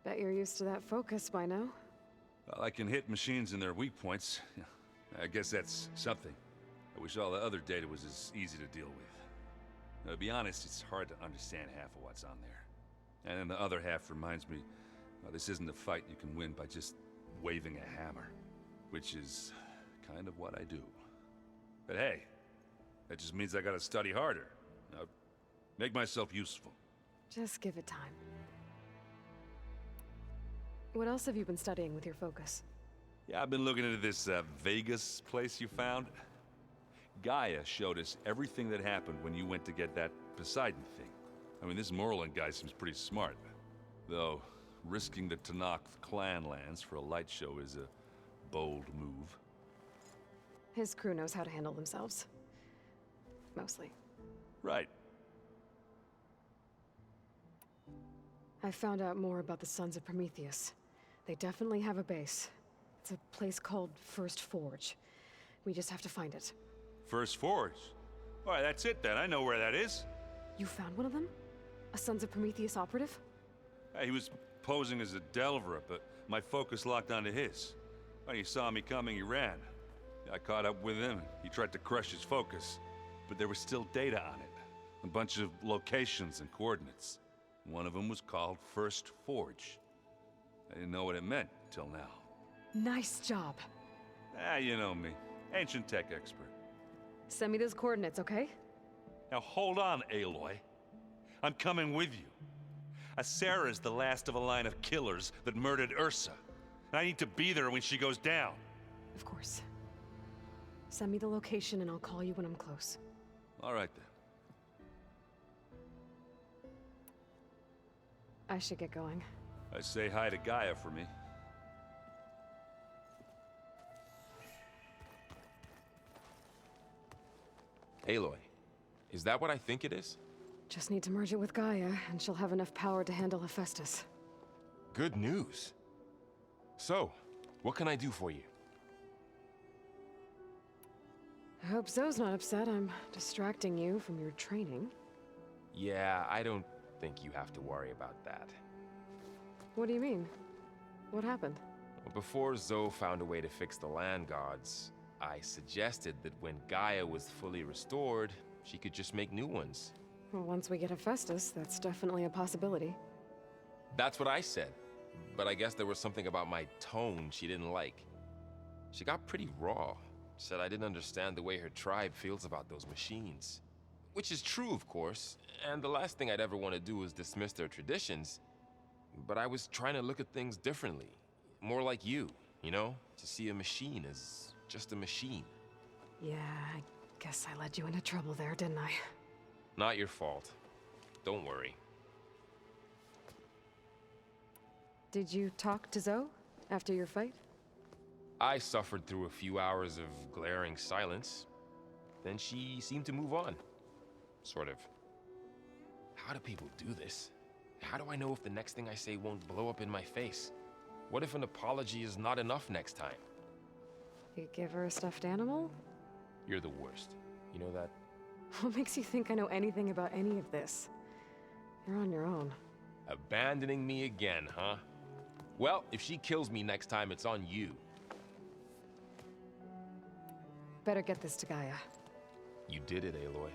Bet you're used to that focus by now. Well, I can hit machines in their weak points. I guess that's something. I wish all the other data was as easy to deal with. Now, to be honest, it's hard to understand half of what's on there. And then the other half reminds me, well, this isn't a fight you can win by just waving a hammer. Which is kind of what I do. But hey, that just means I gotta study harder. Make myself useful. Just give it time. What else have you been studying with your focus? Yeah, I've been looking into this Vegas place you found. Gaia showed us everything that happened when you went to get that Poseidon thing. I mean, this Moreland guy seems pretty smart. Though, risking the Tanakh clan lands for a light show is a bold move. His crew knows how to handle themselves. Mostly. Right. I found out more about the Sons of Prometheus. They definitely have a base. It's a place called First Forge. We just have to find it. First Forge? Why, that's it then. I know where that is. You found one of them? A Sons of Prometheus operative? He was posing as a Delver, but my focus locked onto his. When he saw me coming, he ran. I caught up with him. He tried to crush his focus, but there was still data on it. A bunch of locations and coordinates. One of them was called First Forge. I didn't know what it meant till now. Nice job. You know me. Ancient tech expert. Send me those coordinates, okay? Now hold on, Aloy. I'm coming with you. Asera's the last of a line of killers that murdered Ursa. And I need to be there when she goes down. Of course. Send me the location and I'll call you when I'm close. All right then. I should get going. Say hi to Gaia for me. Aloy, is that what I think it is? Just need to merge it with Gaia, and she'll have enough power to handle Hephaestus. Good news. So, what can I do for you? I hope Zoe's not upset I'm distracting you from your training. Yeah, I don't think you have to worry about that. What do you mean? What happened? Well, before Zoe found a way to fix the land gods, I suggested that when Gaia was fully restored, she could just make new ones. Well, once we get Hephaestus, that's definitely a possibility. That's what I said. But I guess there was something about my tone she didn't like. She got pretty raw. Said I didn't understand the way her tribe feels about those machines. Which is true, of course, and the last thing I'd ever want to do is dismiss their traditions. But I was trying to look at things differently. More like you know? To see a machine as just a machine. Yeah, I guess I led you into trouble there, didn't I? Not your fault. Don't worry. Did you talk to Zoe after your fight? I suffered through a few hours of glaring silence. Then she seemed to move on. Sort of. How do people do this? How do I know if the next thing I say won't blow up in my face? What if an apology is not enough next time? You give her a stuffed animal? You're the worst. You know that? What makes you think I know anything about any of this? You're on your own. Abandoning me again, huh? Well, if she kills me next time, it's on you. Better get this to Gaia. You did it, Aloy.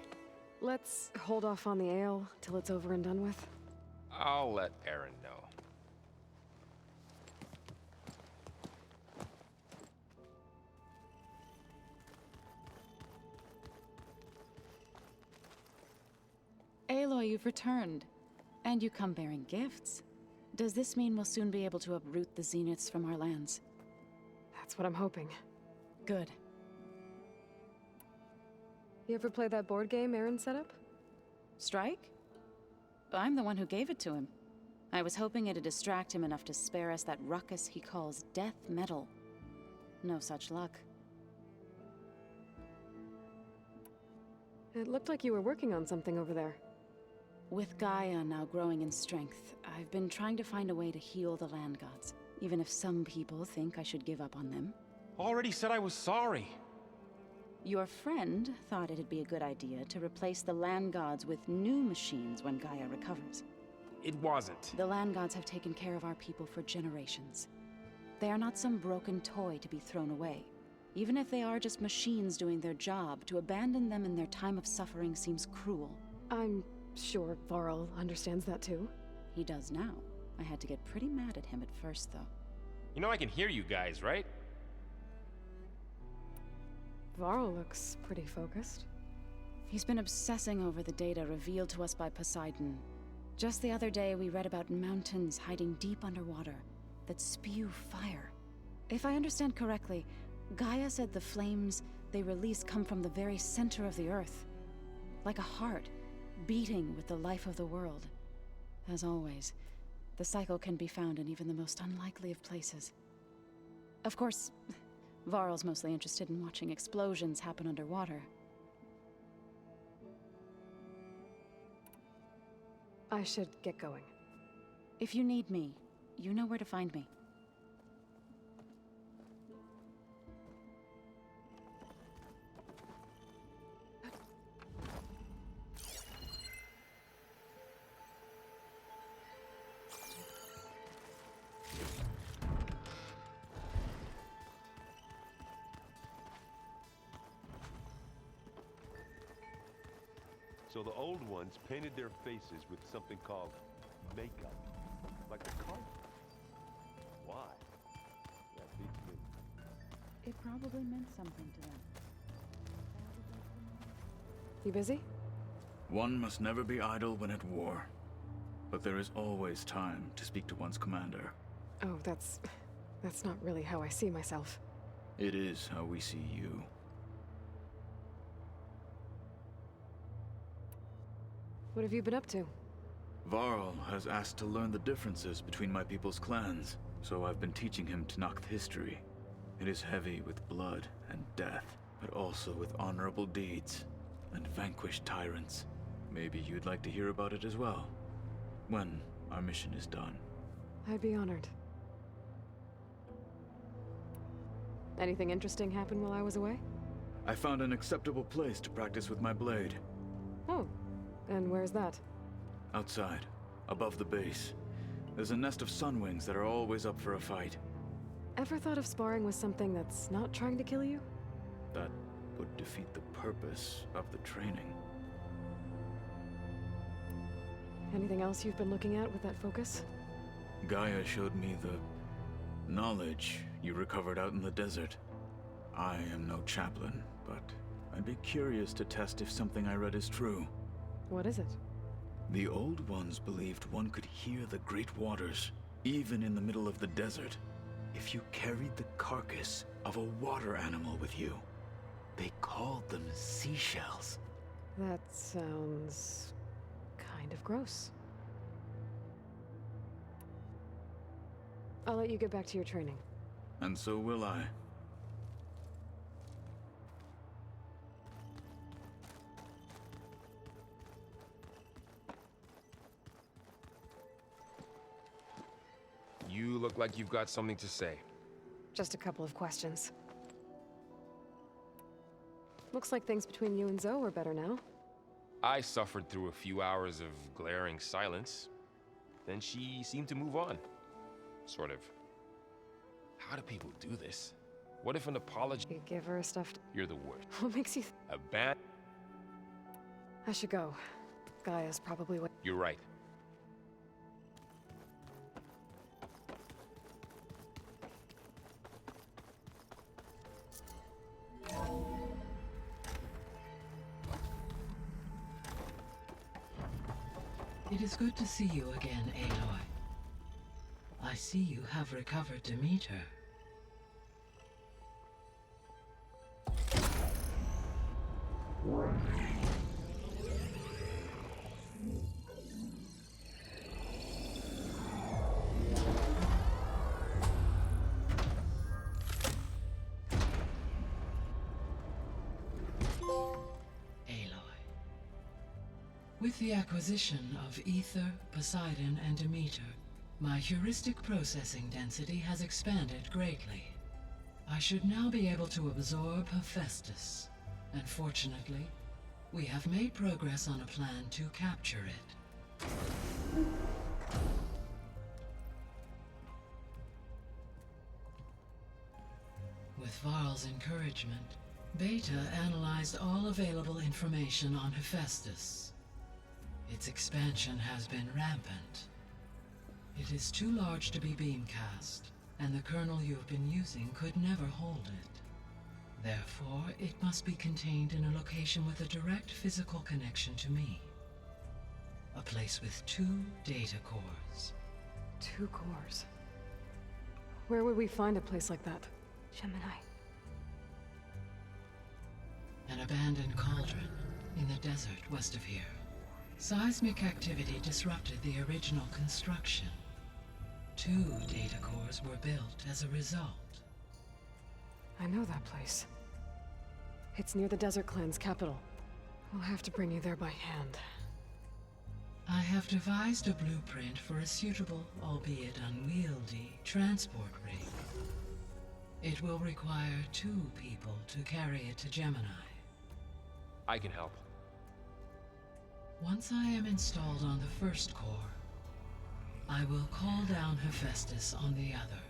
Let's hold off on the ale till it's over and done with. I'll let Aaron know. Aloy, you've returned. And you come bearing gifts. Does this mean we'll soon be able to uproot the Zeniths from our lands? That's what I'm hoping. Good. You ever play that board game Aaron set up? Strike? I'm the one who gave it to him. I was hoping it'd distract him enough to spare us that ruckus he calls death metal. No such luck. It looked like you were working on something over there. With Gaia now growing in strength, I've been trying to find a way to heal the land gods, even if some people think I should give up on them. Already said I was sorry. Your friend thought it'd be a good idea to replace the land gods with new machines when Gaia recovers. It wasn't. The land gods have taken care of our people for generations. They are not some broken toy to be thrown away. Even if they are just machines doing their job, to abandon them in their time of suffering seems cruel. I'm sure Varl understands that too. He does now. I had to get pretty mad at him at first, though. You know I can hear you guys, right? Varl looks pretty focused. He's been obsessing over the data revealed to us by Poseidon. Just the other day, we read about mountains hiding deep underwater that spew fire. If I understand correctly, Gaia said the flames they release come from the very center of the Earth. Like a heart, beating with the life of the world. As always, The cycle can be found in even the most unlikely of places. Of course, Varl's mostly interested in watching explosions happen underwater. I should get going. If you need me, you know where to find me. So the old ones painted their faces with something called makeup. Like the carpet. Why? That beats me. It probably meant something to them. You busy? One must never be idle when at war. But there is always time to speak to one's commander. Oh, that's not really how I see myself. It is how we see you. What have you been up to? Varl has asked to learn the differences between my people's clans, so I've been teaching him Tenakth history. It is heavy with blood and death, but also with honorable deeds and vanquished tyrants. Maybe you'd like to hear about it as well, when our mission is done. I'd be honored. Anything interesting happen while I was away? I found an acceptable place to practice with my blade. Oh, and where's that? Outside, above the base. There's a nest of sunwings that are always up for a fight. Ever thought of sparring with something that's not trying to kill you? That would defeat the purpose of the training. Anything else you've been looking at with that focus? Gaia showed me the knowledge you recovered out in the desert. I am no chaplain, but I'd be curious to test if something I read is true. What is it? The Old Ones believed one could hear the great waters, even in the middle of the desert, if you carried the carcass of a water animal with you. They called them seashells. That sounds kind of gross. I'll let you get back to your training. And so will I. You look like you've got something to say. Just a couple of questions. Looks like things between you and Zoe are better now. I suffered through a few hours of glaring silence. Then she seemed to move on. Sort of. How do people do this? What if an apology... You give her a stuffed... You're the worst. What makes you... A bad... I should go. Gaia's probably... You're right. It is good to see you again, Aloy. I see you have recovered Demeter. With the acquisition of Ether, Poseidon, and Demeter, my heuristic processing density has expanded greatly. I should now be able to absorb Hephaestus, and fortunately, we have made progress on a plan to capture it. With Varl's encouragement, Beta analyzed all available information on Hephaestus. Its expansion has been rampant. It is too large to be beamcast, and the kernel you've been using could never hold it. Therefore, it must be contained in a location with a direct physical connection to me. A place with 2 data cores. 2 cores? Where would we find a place like that? Gemini. An abandoned cauldron in the desert west of here. Seismic activity disrupted the original construction. 2 data cores were built as a result. I know that place. It's near the Desert Clan's capital. We'll have to bring you there by hand. I have devised a blueprint for a suitable, albeit unwieldy, transport rig. It will require 2 people to carry it to Gemini. I can help. Once I am installed on the first core, I will call down Hephaestus on the other,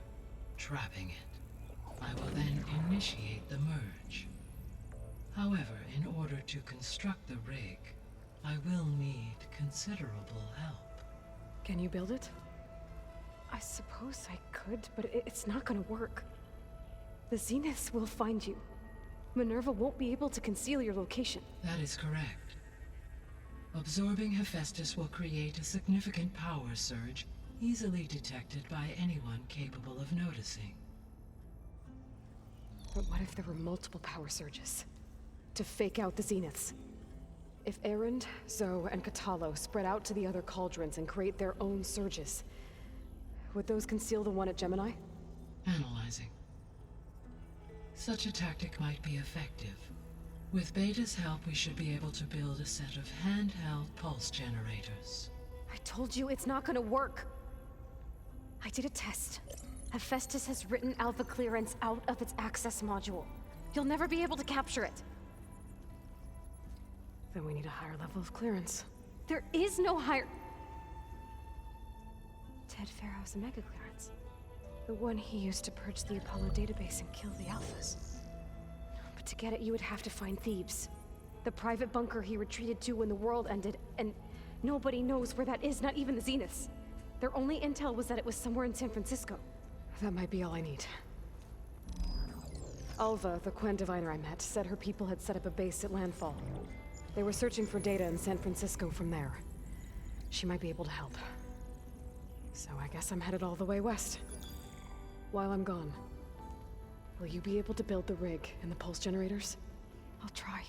trapping it. I will then initiate the merge. However, in order to construct the rig, I will need considerable help. Can you build it? I suppose I could, but it's not gonna work. The Zeniths will find you. Minerva won't be able to conceal your location. That is correct. Absorbing Hephaestus will create a significant power surge, easily detected by anyone capable of noticing. But what if there were multiple power surges? To fake out the Zeniths? If Erend, Zoe, and Katalo spread out to the other cauldrons and create their own surges, would those conceal the one at Gemini? Analyzing. Such a tactic might be effective. With Beta's help, we should be able to build a set of handheld pulse generators. I told you it's not gonna work. I did a test. Hephaestus has written Alpha clearance out of its access module. You'll never be able to capture it. Then we need a higher level of clearance. There is no higher... Ted Pharaoh's Omega clearance. The one he used to purge the Apollo database and kill the Alphas. But to get it, you would have to find Thebes. The private bunker he retreated to when the world ended, and nobody knows where that is, not even the Zeniths. Their only intel was that it was somewhere in San Francisco. That might be all I need. Alva, the Quen diviner I met, said her people had set up a base at landfall. They were searching for data in San Francisco from there. She might be able to help. So I guess I'm headed all the way west. While I'm gone, will you be able to build the rig and the pulse generators? I'll try.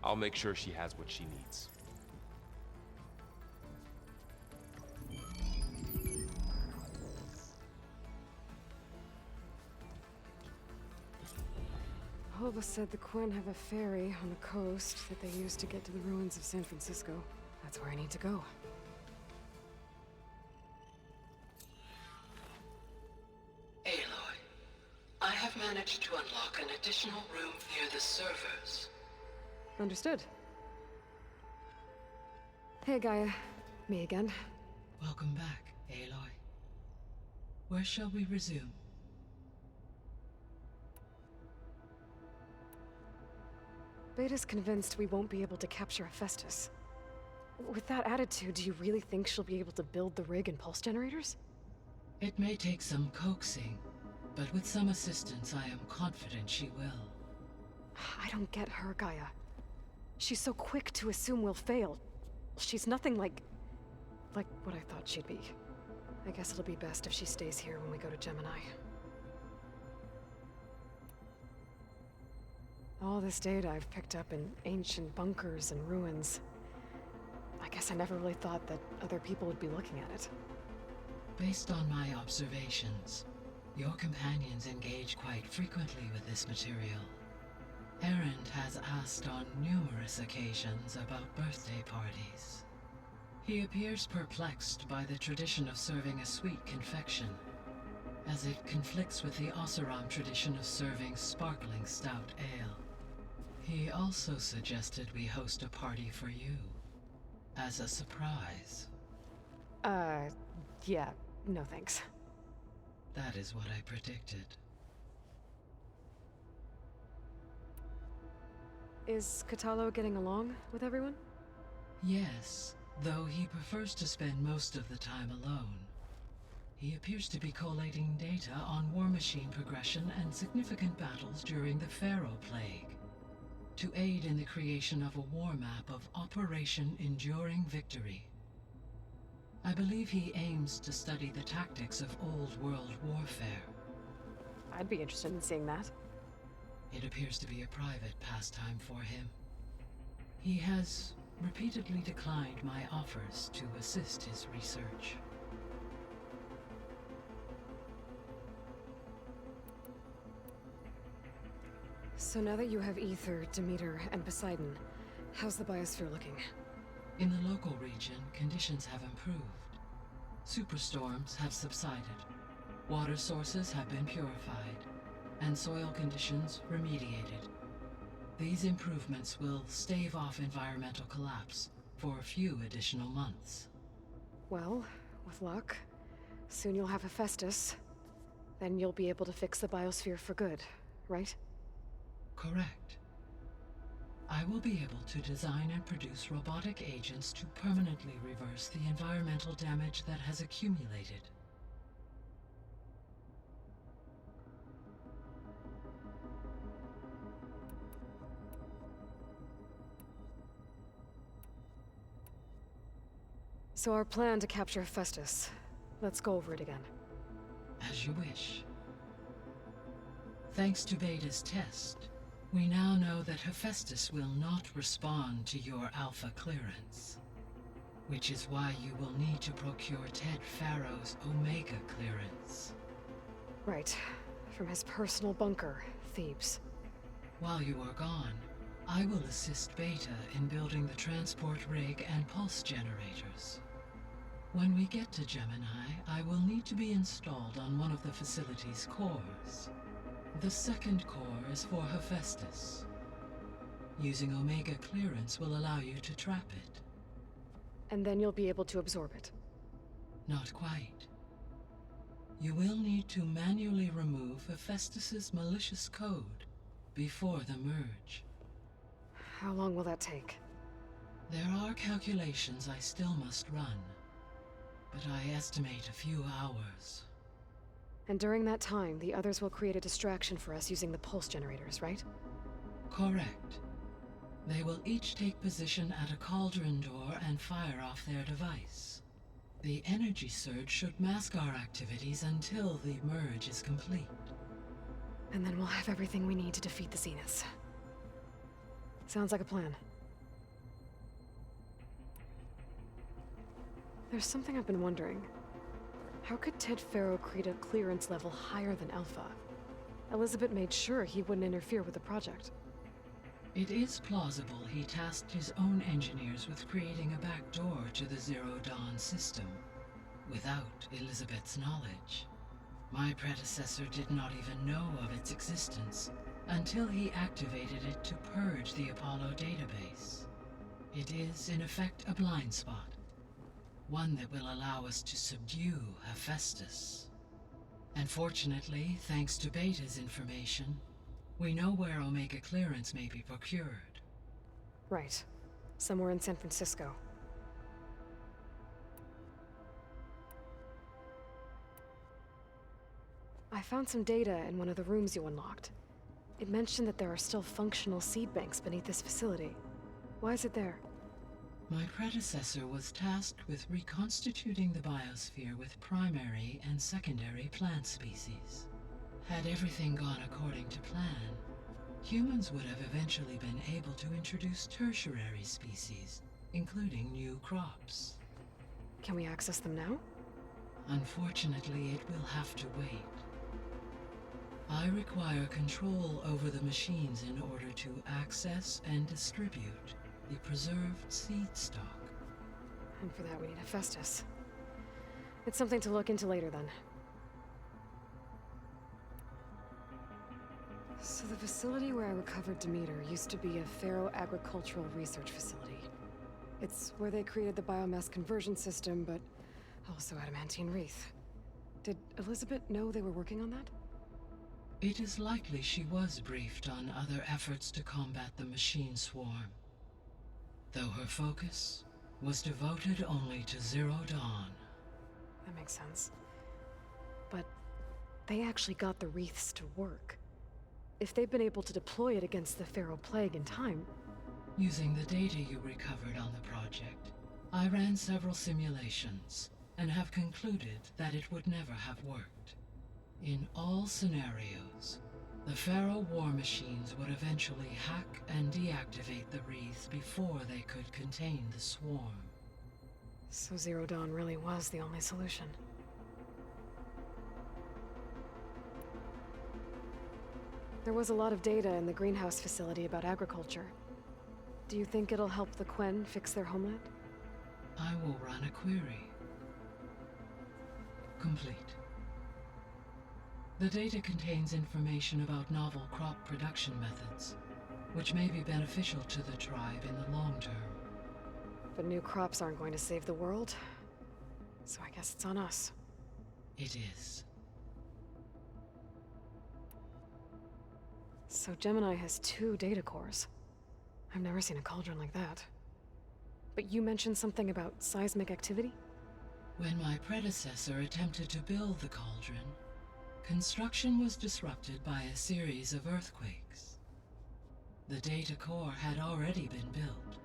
I'll make sure she has what she needs. Alva said the Quen have a ferry on the coast that they use to get to the ruins of San Francisco. That's where I need to go. Aloy, I have managed to unlock an additional room near the servers. Understood. Hey, Gaia. Me again. Welcome back, Aloy. Where shall we resume? Beta's convinced we won't be able to capture Hephaestus. With that attitude, do you really think she'll be able to build the rig and pulse generators? It may take some coaxing, but with some assistance, I am confident she will. I don't get her, Gaia. She's so quick to assume we'll fail. She's nothing like what I thought she'd be. I guess it'll be best if she stays here when we go to Gemini. All this data I've picked up in ancient bunkers and ruins. I guess I never really thought that other people would be looking at it. Based on my observations, your companions engage quite frequently with this material. Erend has asked on numerous occasions about birthday parties. He appears perplexed by the tradition of serving a sweet confection, as it conflicts with the Oseram tradition of serving sparkling stout ale. He also suggested we host a party for you, as a surprise. Yeah, no thanks. That is what I predicted. Is Katalo getting along with everyone? Yes, though he prefers to spend most of the time alone. He appears to be collating data on war machine progression and significant battles during the Pharaoh Plague, to aid in the creation of a war map of Operation Enduring Victory. I believe he aims to study the tactics of Old World warfare. I'd be interested in seeing that. It appears to be a private pastime for him. He has repeatedly declined my offers to assist his research. So now that you have Ether, Demeter, and Poseidon, how's the biosphere looking? In the local region, conditions have improved. Superstorms have subsided. Water sources have been purified, and soil conditions remediated. These improvements will stave off environmental collapse for a few additional months. Well, with luck, soon you'll have Hephaestus. Then you'll be able to fix the biosphere for good, right? Correct. I will be able to design and produce robotic agents to permanently reverse the environmental damage that has accumulated. So our plan to capture Hephaestus. Let's go over it again. As you wish. Thanks to Beta's test, we now know that Hephaestus will not respond to your Alpha clearance. Which is why you will need to procure Ted Farrow's Omega clearance. Right. From his personal bunker, Thebes. While you are gone, I will assist Beta in building the transport rig and pulse generators. When we get to Gemini, I will need to be installed on one of the facility's cores. The second core is for Hephaestus. Using Omega clearance will allow you to trap it. And then you'll be able to absorb it. Not quite. You will need to manually remove Hephaestus's malicious code before the merge. How long will that take? There are calculations I still must run, but I estimate a few hours. And during that time, the others will create a distraction for us using the pulse generators, right? Correct. They will each take position at a cauldron door and fire off their device. The energy surge should mask our activities until the merge is complete. And then we'll have everything we need to defeat the Zeniths. Sounds like a plan. There's something I've been wondering. How could Ted Farrow create a clearance level higher than Alpha? Elizabeth made sure he wouldn't interfere with the project. It is plausible he tasked his own engineers with creating a back door to the Zero Dawn system, without Elizabeth's knowledge. My predecessor did not even know of its existence until he activated it to purge the Apollo database. It is, in effect, a blind spot. One that will allow us to subdue Hephaestus. And fortunately, thanks to Beta's information, we know where Omega clearance may be procured. Right. Somewhere in San Francisco. I found some data in one of the rooms you unlocked. It mentioned that there are still functional seed banks beneath this facility. Why is it there? My predecessor was tasked with reconstituting the biosphere with primary and secondary plant species. Had everything gone according to plan, humans would have eventually been able to introduce tertiary species, including new crops. Can we access them now? Unfortunately, it will have to wait. I require control over the machines in order to access and distribute the preserved seed stock. And for that we need Hephaestus. It's something to look into later then. So the facility where I recovered Demeter used to be a Pharaoh agricultural research facility. It's where they created the biomass conversion system, but also adamantine wreath. Did Elizabeth know they were working on that? It is likely she was briefed on other efforts to combat the machine swarm, though her focus was devoted only to Zero Dawn. That makes sense. But they actually got the wreaths to work. If they've been able to deploy it against the Pharaoh Plague in time... Using the data you recovered on the project, I ran several simulations and have concluded that it would never have worked. In all scenarios, The Pharaoh war machines would eventually hack and deactivate the wreaths before they could contain the swarm. So Zero Dawn really was the only solution. There was a lot of data in the greenhouse facility about agriculture. Do you think it'll help the Quen fix their homeland? I will run a query. Complete. The data contains information about novel crop production methods, which may be beneficial to the tribe in the long term. But new crops aren't going to save the world, so I guess it's on us. It is. So Gemini has 2 data cores. I've never seen a cauldron like that. But you mentioned something about seismic activity? When my predecessor attempted to build the cauldron, construction was disrupted by a series of earthquakes. The data core had already been built,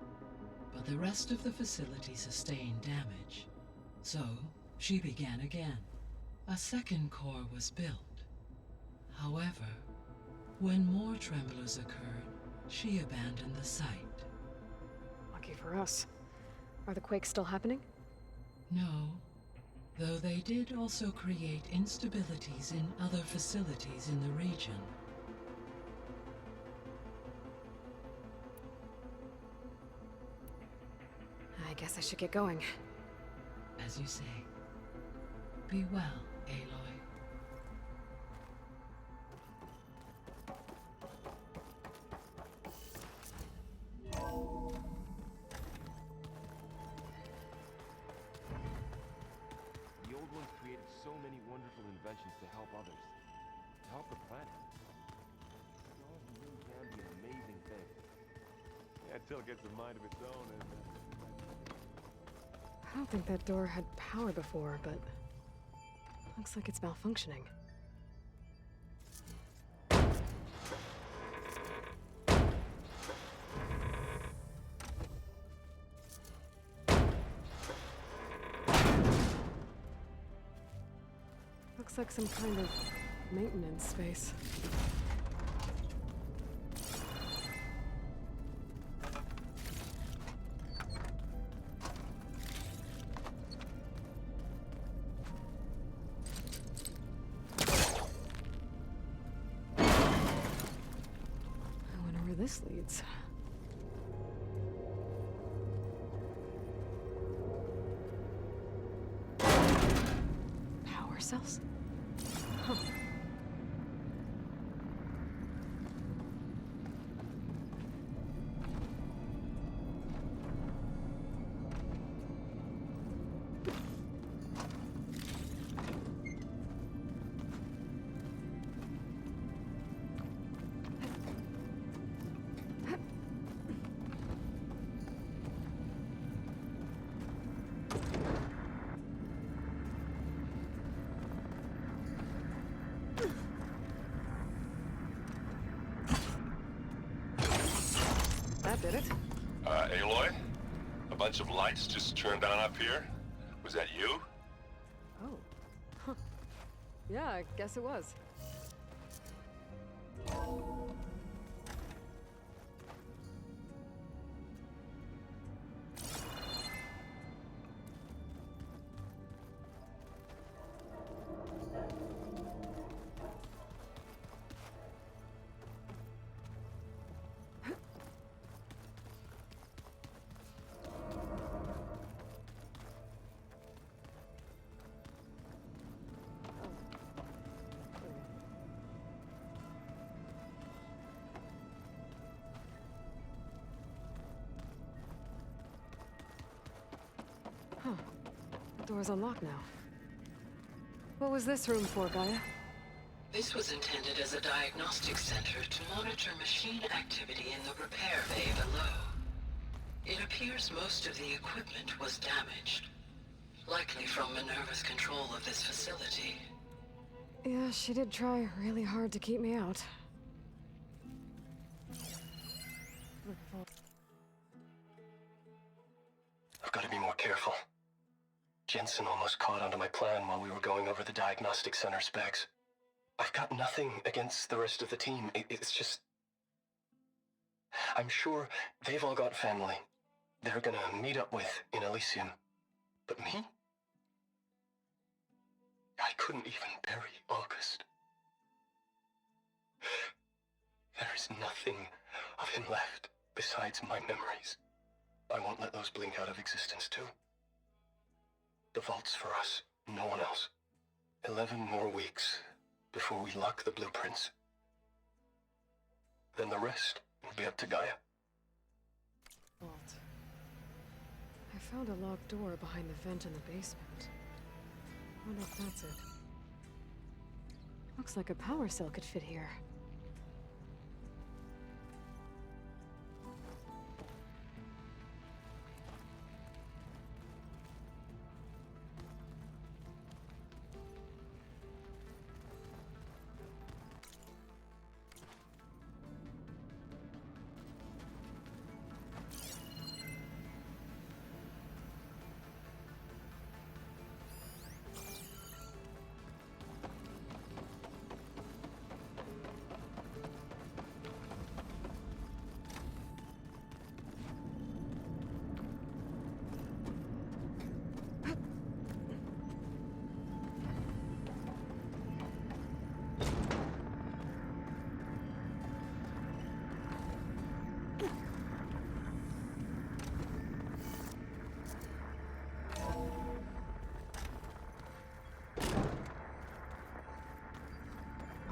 but the rest of the facility sustained damage. So, she began again. A second core was built. However, when more tremblers occurred, she abandoned the site. Lucky for us. Are the quakes still happening? No, though they did also create instabilities in other facilities in the region. I guess I should get going. As you say. Be well, Aloy. The old ones created so many wonderful inventions to help others, to help the planet. It all really can be an amazing thing. Yeah, until it gets a mind of its own and... I don't think that door had power before, but looks like it's malfunctioning. Looks like some kind of maintenance space. This leads. Power cells? Huh. That did it. Aloy? A bunch of lights just turned on up here? Was that you? Oh. Huh. Yeah, I guess it was. Huh. The door's unlocked now. What was this room for, Gaia? This was intended as a diagnostic center to monitor machine activity in the repair bay below. It appears most of the equipment was damaged, likely from Minerva's control of this facility. Yeah, she did try really hard to keep me out. I've got to be more careful. Jensen almost caught onto my plan while we were going over the diagnostic center specs. I've got nothing against the rest of the team. It's just... I'm sure they've all got family they're gonna meet up with in Elysium. But me? I couldn't even bury August. There is nothing of him left besides my memories. I won't let those blink out of existence too. The vault's for us, no one else. 11 more weeks before we lock the blueprints. Then the rest will be up to Gaia. Vault. I found a locked door behind the vent in the basement. Wonder if that's it. Looks like a power cell could fit here.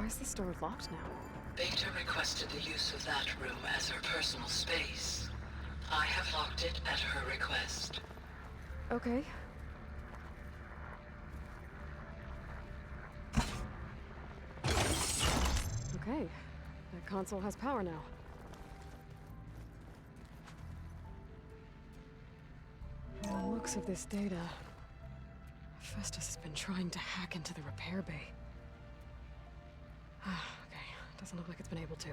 Why is this door locked now? Beta requested the use of that room as her personal space. I have locked it at her request. Okay. Okay. That console has power now. From the looks of this data, Festus has been trying to hack into the repair bay. Okay, doesn't look like it's been able to.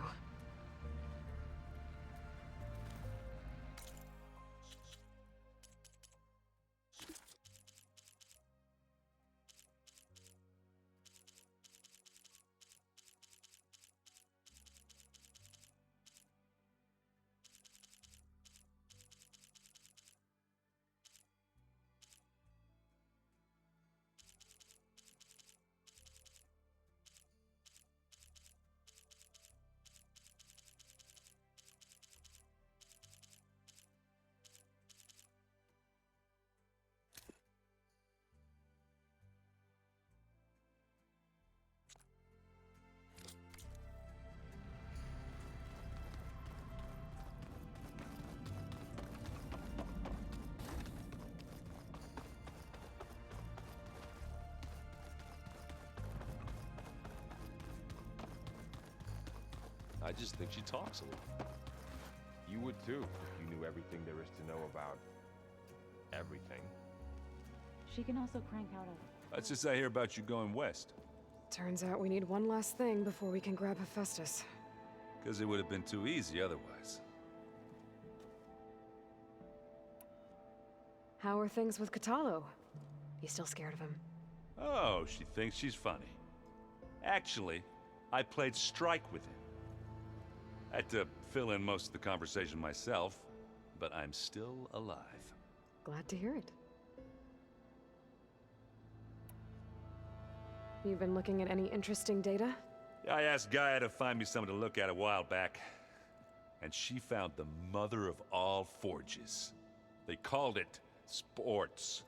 I just think she talks a little. You would too, if you knew everything there is to know about everything. She can also crank out a... Let's just I hear about you going west. Turns out we need one last thing before we can grab Hephaestus. Because it would have been too easy otherwise. How are things with Catalo? You still scared of him? Oh, she thinks she's funny. Actually, I played strike with him. I had to fill in most of the conversation myself, but I'm still alive. Glad to hear it. You've been looking at any interesting data? I asked Gaia to find me something to look at a while back, and she found the mother of all forges. They called it sports.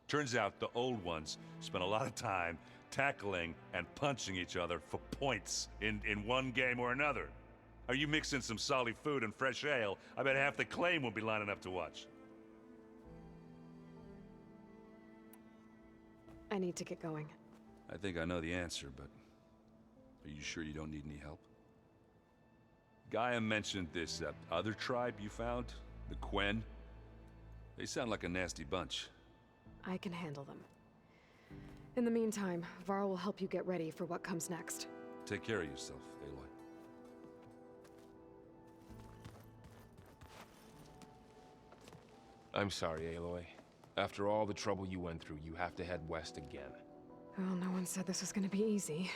Turns out the old ones spent a lot of time tackling and punching each other for points in one game or another. Are you mixing some solid food and fresh ale? I bet half the claim will be lining up to watch. I need to get going. I think I know the answer, but are you sure you don't need any help? Gaia mentioned this other tribe you found, the Quen. They sound like a nasty bunch. I can handle them. In the meantime, Varl will help you get ready for what comes next. Take care of yourself, Aloy. I'm sorry, Aloy. After all the trouble you went through, you have to head west again. Well, no one said this was gonna be easy.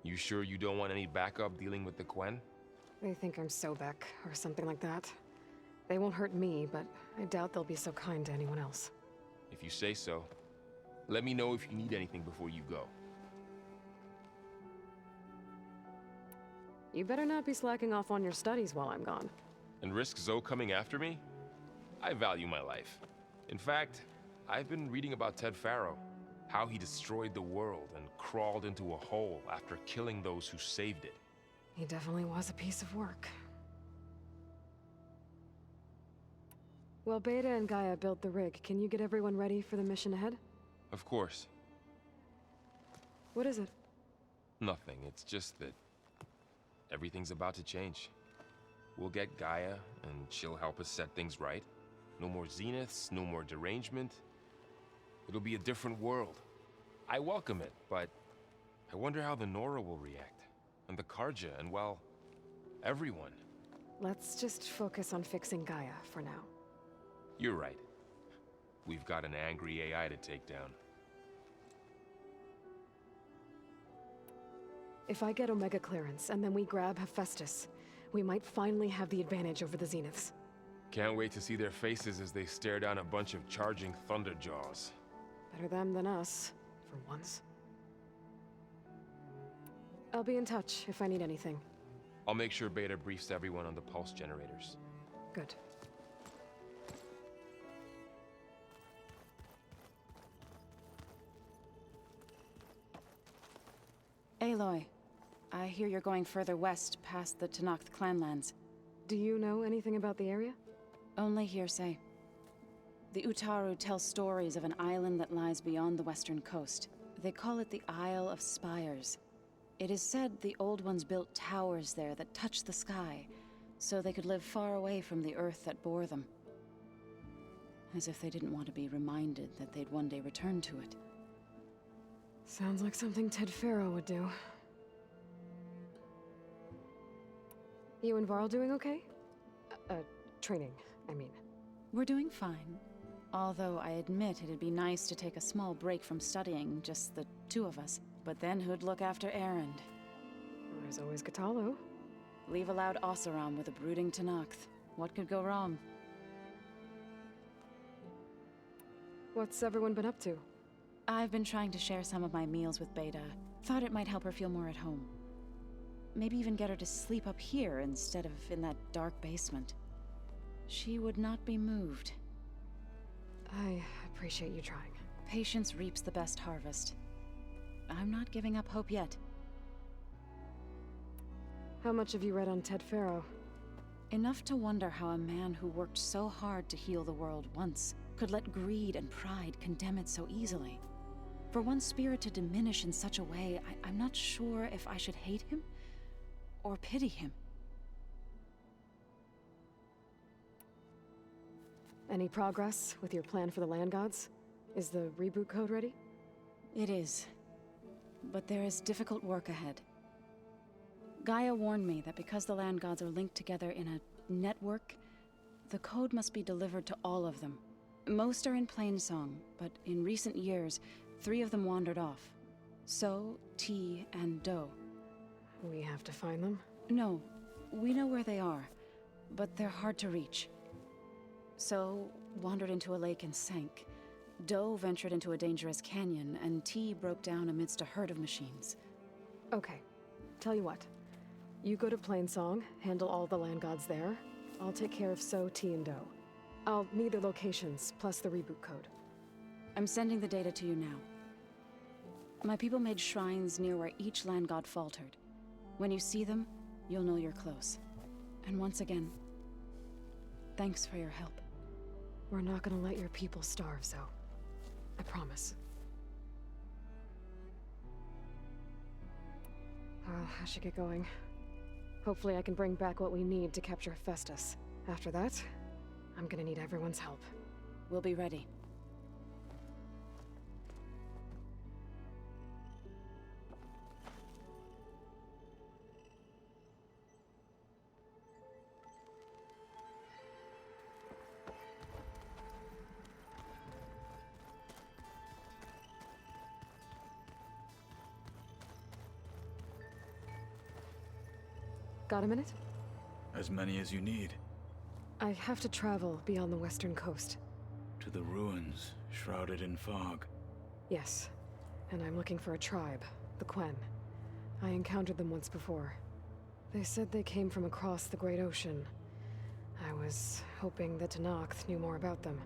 You sure you don't want any backup dealing with the Quen? They think I'm Sobek, or something like that. They won't hurt me, but I doubt they'll be so kind to anyone else. If you say so. Let me know if you need anything before you go. You better not be slacking off on your studies while I'm gone. And risk Zoe coming after me? I value my life. In fact, I've been reading about Ted Faro. How he destroyed the world and crawled into a hole after killing those who saved it. He definitely was a piece of work. Well, Beta and Gaia built the rig. Can you get everyone ready for the mission ahead? Of course. What is it? Nothing. It's just that everything's about to change. We'll get Gaia, and she'll help us set things right. No more zeniths, no more derangement. It'll be a different world. I welcome it, but I wonder how the Nora will react. And the Karja, and well, everyone. Let's just focus on fixing Gaia for now. You're right. We've got an angry AI to take down. If I get Omega clearance, and then we grab Hephaestus, we might finally have the advantage over the Zeniths. Can't wait to see their faces as they stare down a bunch of charging Thunderjaws. Better them than us, for once. I'll be in touch if I need anything. I'll make sure Beta briefs everyone on the pulse generators. Good. Aloy, I hear you're going further west past the Tenakth clanlands. Do you know anything about the area? Only hearsay. The Utaru tell stories of an island that lies beyond the western coast. They call it the Isle of Spires. It is said the Old Ones built towers there that touch the sky, so they could live far away from the earth that bore them. As if they didn't want to be reminded that they'd one day return to it. Sounds like something Ted Faro would do. You and Varl doing okay? Training, I mean. We're doing fine. Although I admit it'd be nice to take a small break from studying, just the two of us. But then who'd look after Erend? Well, there's always Katalo. Leave a loud Oseram with a brooding Tenakth. What could go wrong? What's everyone been up to? I've been trying to share some of my meals with Beta. Thought it might help her feel more at home. Maybe even get her to sleep up here instead of in that dark basement. She would not be moved. I appreciate you trying. Patience reaps the best harvest. I'm not giving up hope yet. How much have you read on Ted Faro? Enough to wonder how a man who worked so hard to heal the world once could let greed and pride condemn it so easily. For one spirit to diminish in such a way, I'm not sure if I should hate him or pity him. Any progress with your plan for the land gods? Is the reboot code ready? It is. But there is difficult work ahead. Gaia warned me that because the land gods are linked together in a network, the code must be delivered to all of them. Most are in Plainsong, but in recent years, 3 of them wandered off. So, T, and Do. We have to find them? No, we know where they are, but they're hard to reach. So, wandered into a lake and sank. Do ventured into a dangerous canyon, and T broke down amidst a herd of machines. Okay, tell you what. You go to Plainsong, handle all the land gods there. I'll take care of So, T, and Do. I'll need their locations, plus the reboot code. I'm sending the data to you now. My people made shrines near where each land god faltered. When you see them, you'll know you're close. And once again, thanks for your help. We're not gonna let your people starve, Zoe. I promise. I should get going. Hopefully I can bring back what we need to capture Hephaestus. After that, I'm gonna need everyone's help. We'll be ready. Got a minute? As many as you need. I have to travel beyond the western coast. To the ruins, shrouded in fog. Yes, and I'm looking for a tribe, the Quen. I encountered them once before. They said they came from across the Great Ocean. I was hoping that Tenakth knew more about them.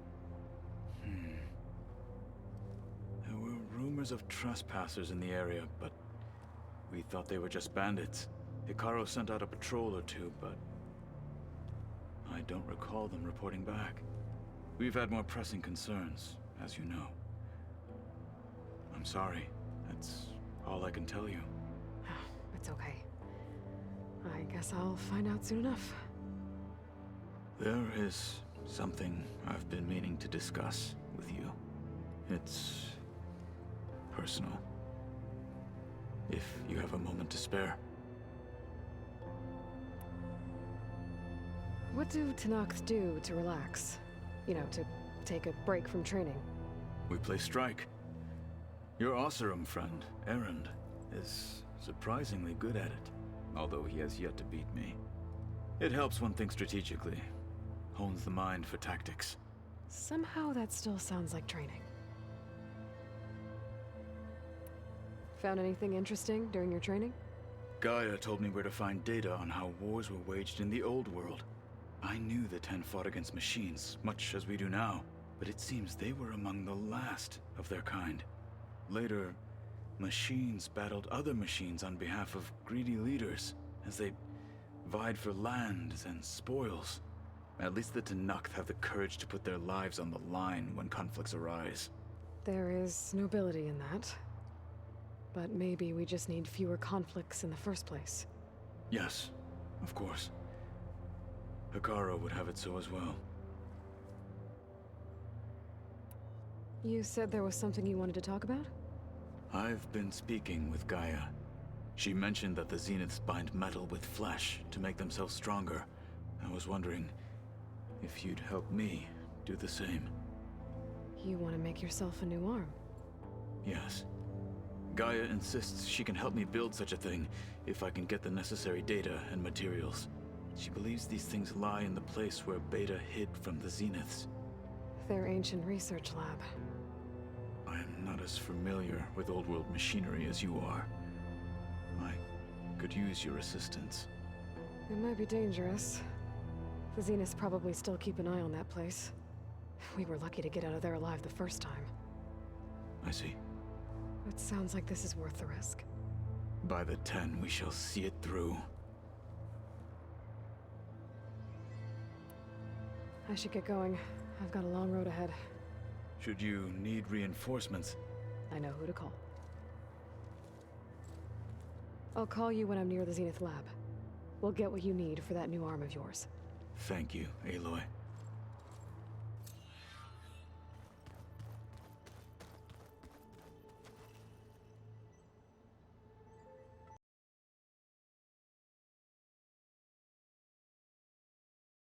There were rumors of trespassers in the area, but we thought they were just bandits. Hikaru sent out a patrol or two, but I don't recall them reporting back. We've had more pressing concerns, as you know. I'm sorry. That's all I can tell you. It's okay. I guess I'll find out soon enough. There is something I've been meaning to discuss with you. It's personal. If you have a moment to spare. What do Tenakth do to relax? You know, to take a break from training? We play strike. Your Oseram friend, Erend, is surprisingly good at it, although he has yet to beat me. It helps one think strategically, hones the mind for tactics. Somehow that still sounds like training. Found anything interesting during your training? Gaia told me where to find data on how wars were waged in the old world. I knew the Ten fought against machines, much as we do now, but it seems they were among the last of their kind. Later, machines battled other machines on behalf of greedy leaders, as they vied for lands and spoils. At least the Tenakth have the courage to put their lives on the line when conflicts arise. There is nobility in that. But maybe we just need fewer conflicts in the first place. Yes, of course. Hikaru would have it so as well. You said there was something you wanted to talk about? I've been speaking with Gaia. She mentioned that the Zeniths bind metal with flesh to make themselves stronger. I was wondering if you'd help me do the same. You want to make yourself a new arm? Yes. Gaia insists she can help me build such a thing if I can get the necessary data and materials. She believes these things lie in the place where Beta hid from the Zeniths. Their ancient research lab. I am not as familiar with old world machinery as you are. I could use your assistance. It might be dangerous. The Zeniths probably still keep an eye on that place. We were lucky to get out of there alive the first time. I see. It sounds like this is worth the risk. By the 10, we shall see it through. I should get going. I've got a long road ahead. Should you need reinforcements? I know who to call. I'll call you when I'm near the Zenith lab. We'll get what you need for that new arm of yours. Thank you, Aloy.